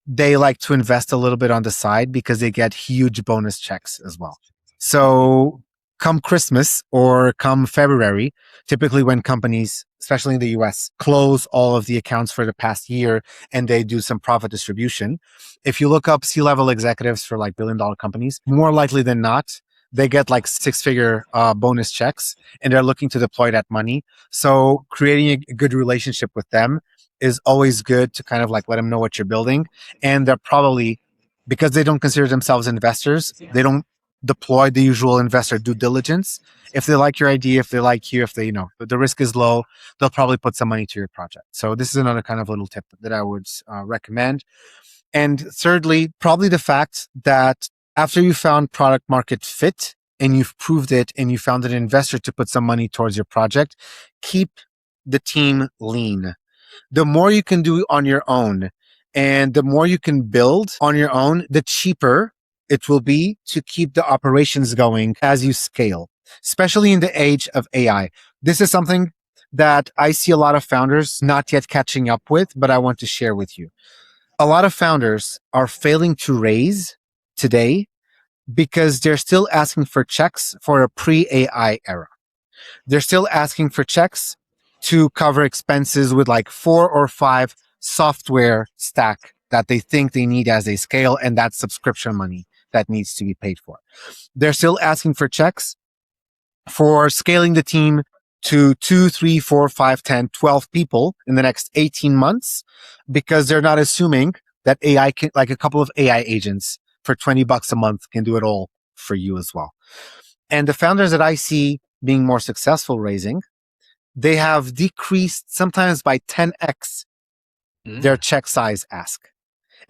they like to invest a little bit on the side because they get huge bonus checks as well. So come Christmas or come February, typically when companies, especially in the US, close all of the accounts for the past year and they do some profit distribution, if you look up C-level executives for like billion-dollar companies, more likely than not, they get like six-figure bonus checks and they're looking to deploy that money. So creating a good relationship with them is always good to kind of like let them know what you're building. And they're probably, because they don't consider themselves investors, they don't deploy the usual investor due diligence. If they like your idea, if they like you, if they, the risk is low, they'll probably put some money to your project. So this is another kind of little tip that I would recommend. And thirdly, probably the fact that after you found product market fit and you've proved it and you found an investor to put some money towards your project, keep the team lean. The more you can do on your own and the more you can build on your own, the cheaper it will be to keep the operations going as you scale, especially in the age of AI. This is something that I see a lot of founders not yet catching up with, but I want to share with you. A lot of founders are failing to raise today because they're still asking for checks for a pre-AI era. They're still asking for checks to cover expenses with like 4 or 5 software stack that they think they need as they scale, and that's subscription money that needs to be paid for. They're still asking for checks for scaling the team to 2, 3, 4, 5, 10, 12 people in the next 18 months because they're not assuming that AI can, like a couple of AI agents for $20 a month can do it all for you as well. And the founders that I see being more successful raising, they have decreased sometimes by 10x their check size ask.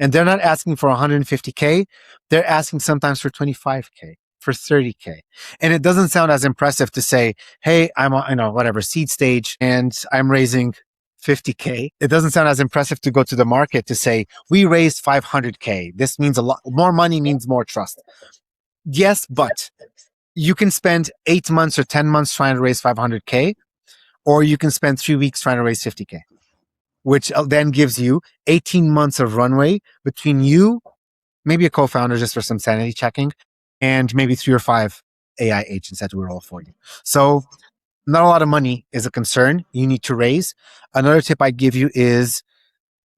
And they're not asking for 150K. They're asking sometimes for 25K, for 30K. And it doesn't sound as impressive to say, hey, I'm on, seed stage and I'm raising 50K. It doesn't sound as impressive to go to the market to say, we raised 500K. This means a lot more money means more trust. Yes, but you can spend 8 months or 10 months trying to raise 500K, or you can spend 3 weeks trying to raise 50K, which then gives you 18 months of runway between you, maybe a co-founder just for some sanity checking, and maybe 3 or 5 AI agents that will roll for you. So not a lot of money is a concern you need to raise. Another tip I give you is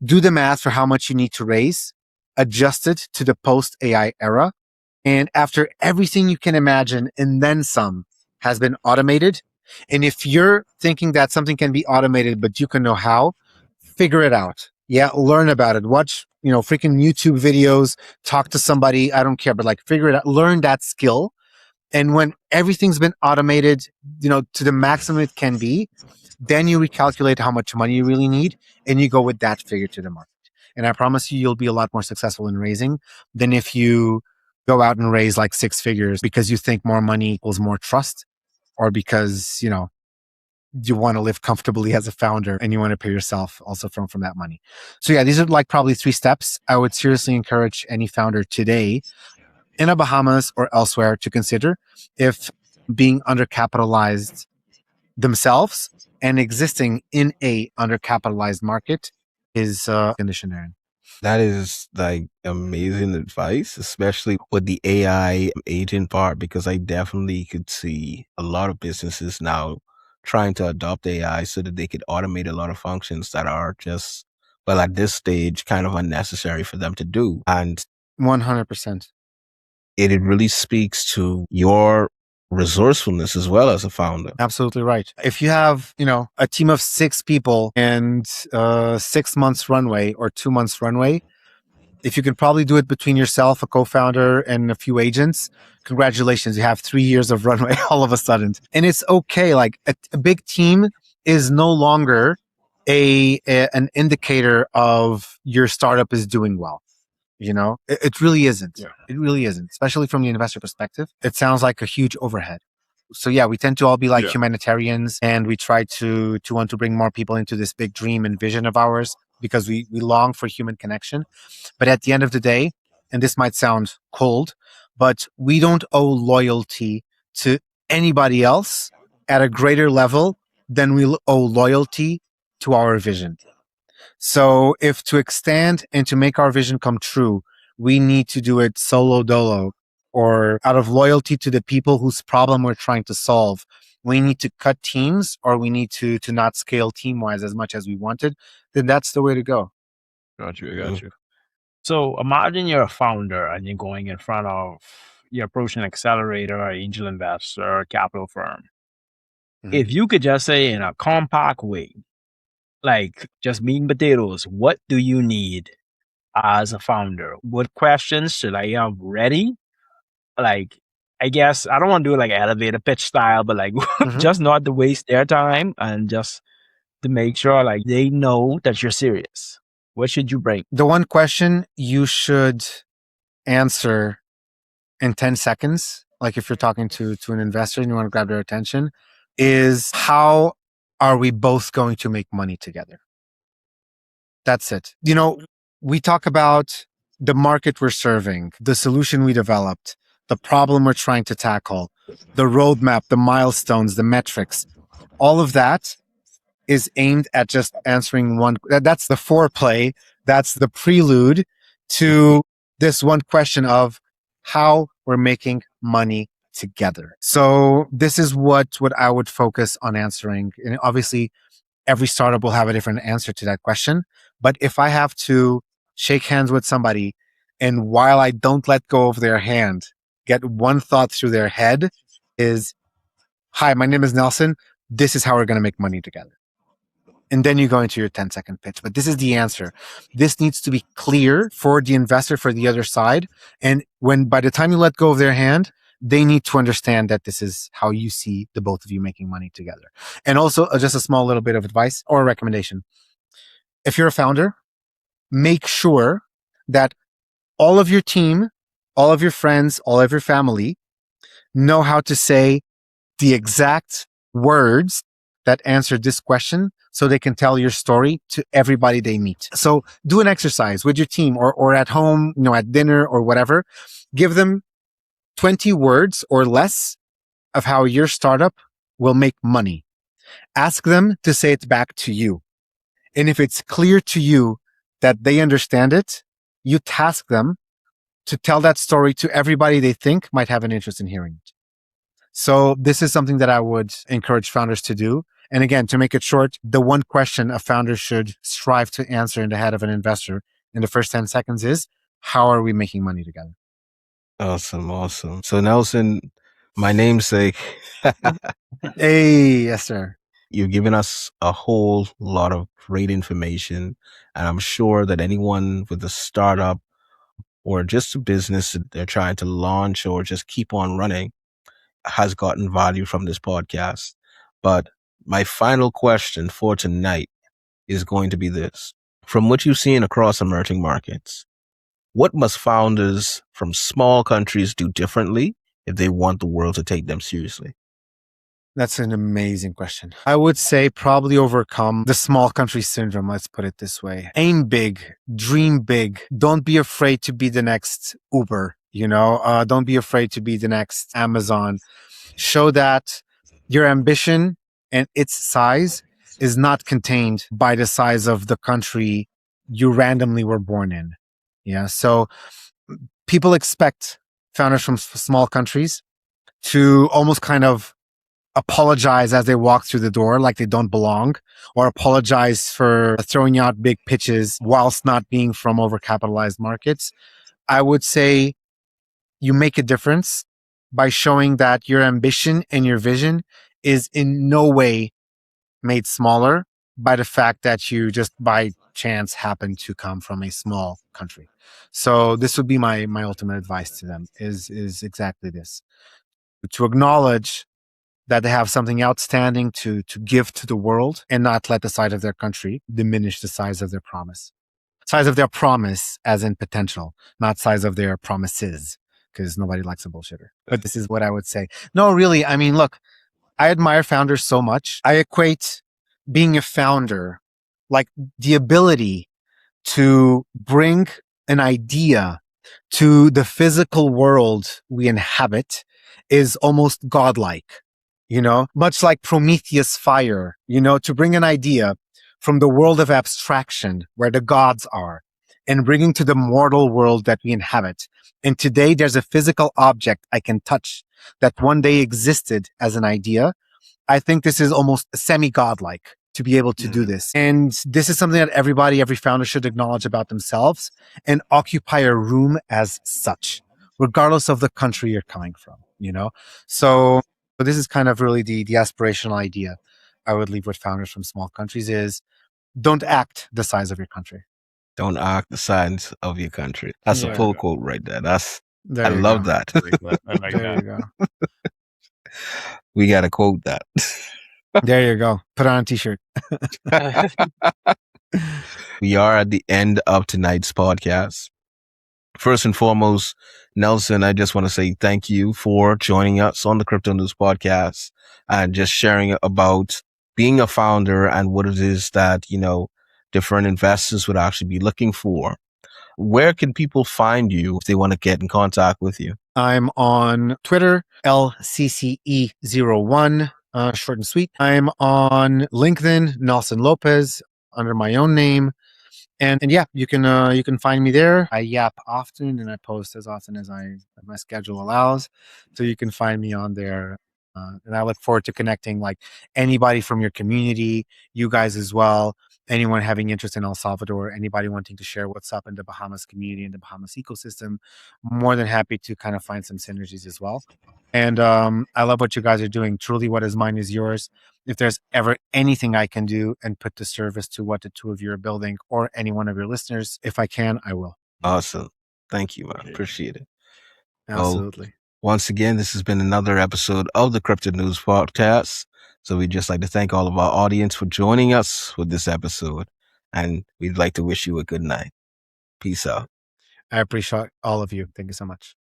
do the math for how much you need to raise, adjust it to the post-AI era. And after everything you can imagine and then some has been automated, and if you're thinking that something can be automated, but you can know how, figure it out. Yeah, learn about it. Watch, freaking YouTube videos, talk to somebody. I don't care, but like figure it out, learn that skill. And when everything's been automated, to the maximum it can be, then you recalculate how much money you really need and you go with that figure to the market. And I promise you'll be a lot more successful in raising than if you go out and raise like 6 figures because you think more money equals more trust, or because, you want to live comfortably as a founder and you want to pay yourself also from that money. So yeah, these are like probably 3 steps I would seriously encourage any founder today in the Bahamas or elsewhere to consider if being undercapitalized themselves and existing in a undercapitalized market is a condition they're in. That is like amazing advice, especially with the AI agent part, because I definitely could see a lot of businesses now trying to adopt AI so that they could automate a lot of functions that are just well, at this stage, kind of unnecessary for them to do. And 100%. it really speaks to your resourcefulness as well as a founder. Absolutely right. If you have, a team of 6 people and 6 months runway or 2 months runway, if you can probably do it between yourself, a co-founder, and a few agents, congratulations, you have 3 years of runway all of a sudden. And it's okay. Like a big team is no longer an indicator of your startup is doing well. It really isn't. Yeah. It really isn't, especially from the investor perspective. It sounds like a huge overhead. So yeah, we tend to all be like humanitarians, and we try to want to bring more people into this big dream and vision of ours because we long for human connection. But at the end of the day, and this might sound cold, but we don't owe loyalty to anybody else at a greater level than we owe loyalty to our vision. So if to extend and to make our vision come true, we need to do it solo dolo or out of loyalty to the people whose problem we're trying to solve. We need to cut teams, or we need to not scale team-wise as much as we wanted, then that's the way to go. Got you. So imagine you're a founder and you're going in front of, you're approaching an accelerator, or angel investor, or capital firm. If you could just say in a compact way, like just meat and potatoes, what do you need as a founder? What questions should I have ready? Like, I guess I don't want to do it like elevator pitch style, but like just not to waste their time and just to make sure like they know that you're serious. What should you bring? The one question you should answer in 10 seconds, like if you're talking to an investor and you want to grab their attention, is how are we both going to make money together? That's it. We talk about the market we're serving, the solution we developed, the problem we're trying to tackle, the roadmap, the milestones, the metrics. All of that is aimed at just answering one. That's the foreplay. That's the prelude to this one question of how we're making money together. So this is what I would focus on answering. And obviously, every startup will have a different answer to that question. But if I have to shake hands with somebody, and while I don't let go of their hand, get one thought through their head is, hi, my name is Nelson. This is how we're going to make money together. And then you go into your 10-second pitch. But this is the answer. This needs to be clear for the investor, for the other side. And by the time you let go of their hand, they need to understand that this is how you see the both of you making money together. And also just a small little bit of advice or a recommendation. If you're a founder, make sure that all of your team, all of your friends, all of your family know how to say the exact words that answer this question so they can tell your story to everybody they meet. So do an exercise with your team or at home, at dinner or whatever. Give them 20 words or less of how your startup will make money. Ask them to say it back to you. And if it's clear to you that they understand it, you task them to tell that story to everybody they think might have an interest in hearing it. So this is something that I would encourage founders to do. And again, to make it short, the one question a founder should strive to answer in the head of an investor in the first 10 seconds is, how are we making money together? Awesome. So Nelson, my namesake. Hey, yes, sir. You've given us a whole lot of great information. And I'm sure that anyone with a startup or just a business that they're trying to launch or just keep on running has gotten value from this podcast. But my final question for tonight is going to be this. From what you've seen across emerging markets, what must founders from small countries do differently if they want the world to take them seriously? That's an amazing question. I would say probably overcome the small country syndrome. Let's put it this way. Aim big, dream big. Don't be afraid to be the next Uber, don't be afraid to be the next Amazon. Show that your ambition and its size is not contained by the size of the country you randomly were born in. Yeah. So people expect founders from small countries to almost kind of apologize as they walk through the door like they don't belong, or apologize for throwing out big pitches whilst not being from overcapitalized markets. I would say you make a difference by showing that your ambition and your vision is in no way made smaller by the fact that you just by chance happen to come from a small country. So this would be my ultimate advice to them is exactly this: to acknowledge that they have something outstanding to give to the world, and not let the size of their country diminish the size of their promise. Size of their promise as in potential, not size of their promises, because nobody likes a bullshitter. But this is what I would say. No, really, I mean, look, I admire founders so much. I equate being a founder like the ability to bring an idea to the physical world we inhabit is almost godlike, much like Prometheus fire, to bring an idea from the world of abstraction where the gods are and bringing to the mortal world that we inhabit. And today there's a physical object I can touch that one day existed as an idea. I think this is almost semi-godlike to be able to do this. And this is something that every founder should acknowledge about themselves and occupy a room as such, regardless of the country you're coming from, So this is kind of really the aspirational idea I would leave with founders from small countries is don't act the size of your country. Don't act the size of your country. That's a full quote right there. I you love go. that. I like There you that. go. We got to quote that. There you go. Put on a t-shirt. We are at the end of tonight's podcast. First and foremost, Nelson, I just want to say thank you for joining us on the CryptoNoobz podcast and just sharing about being a founder and what it is that, different investors would actually be looking for. Where can people find you if they want to get in contact with you? I'm on Twitter, LCCE01, short and sweet. I'm on LinkedIn, Nelson Lopez, under my own name. And yeah, you can find me there. I yap often and I post as often as my schedule allows. So you can find me on there. And I look forward to connecting like anybody from your community, you guys as well, anyone having interest in El Salvador, anybody wanting to share what's up in the Bahamas community and the Bahamas ecosystem. More than happy to kind of find some synergies as well. And I love what you guys are doing. Truly, what is mine is yours. If there's ever anything I can do and put to service to what the two of you are building or any one of your listeners, if I can, I will. Awesome. Thank you, man. Appreciate it. Absolutely. Well, once again, this has been another episode of the CryptoNoobz podcast. So we'd just like to thank all of our audience for joining us with this episode. And we'd like to wish you a good night. Peace out. I appreciate all of you. Thank you so much.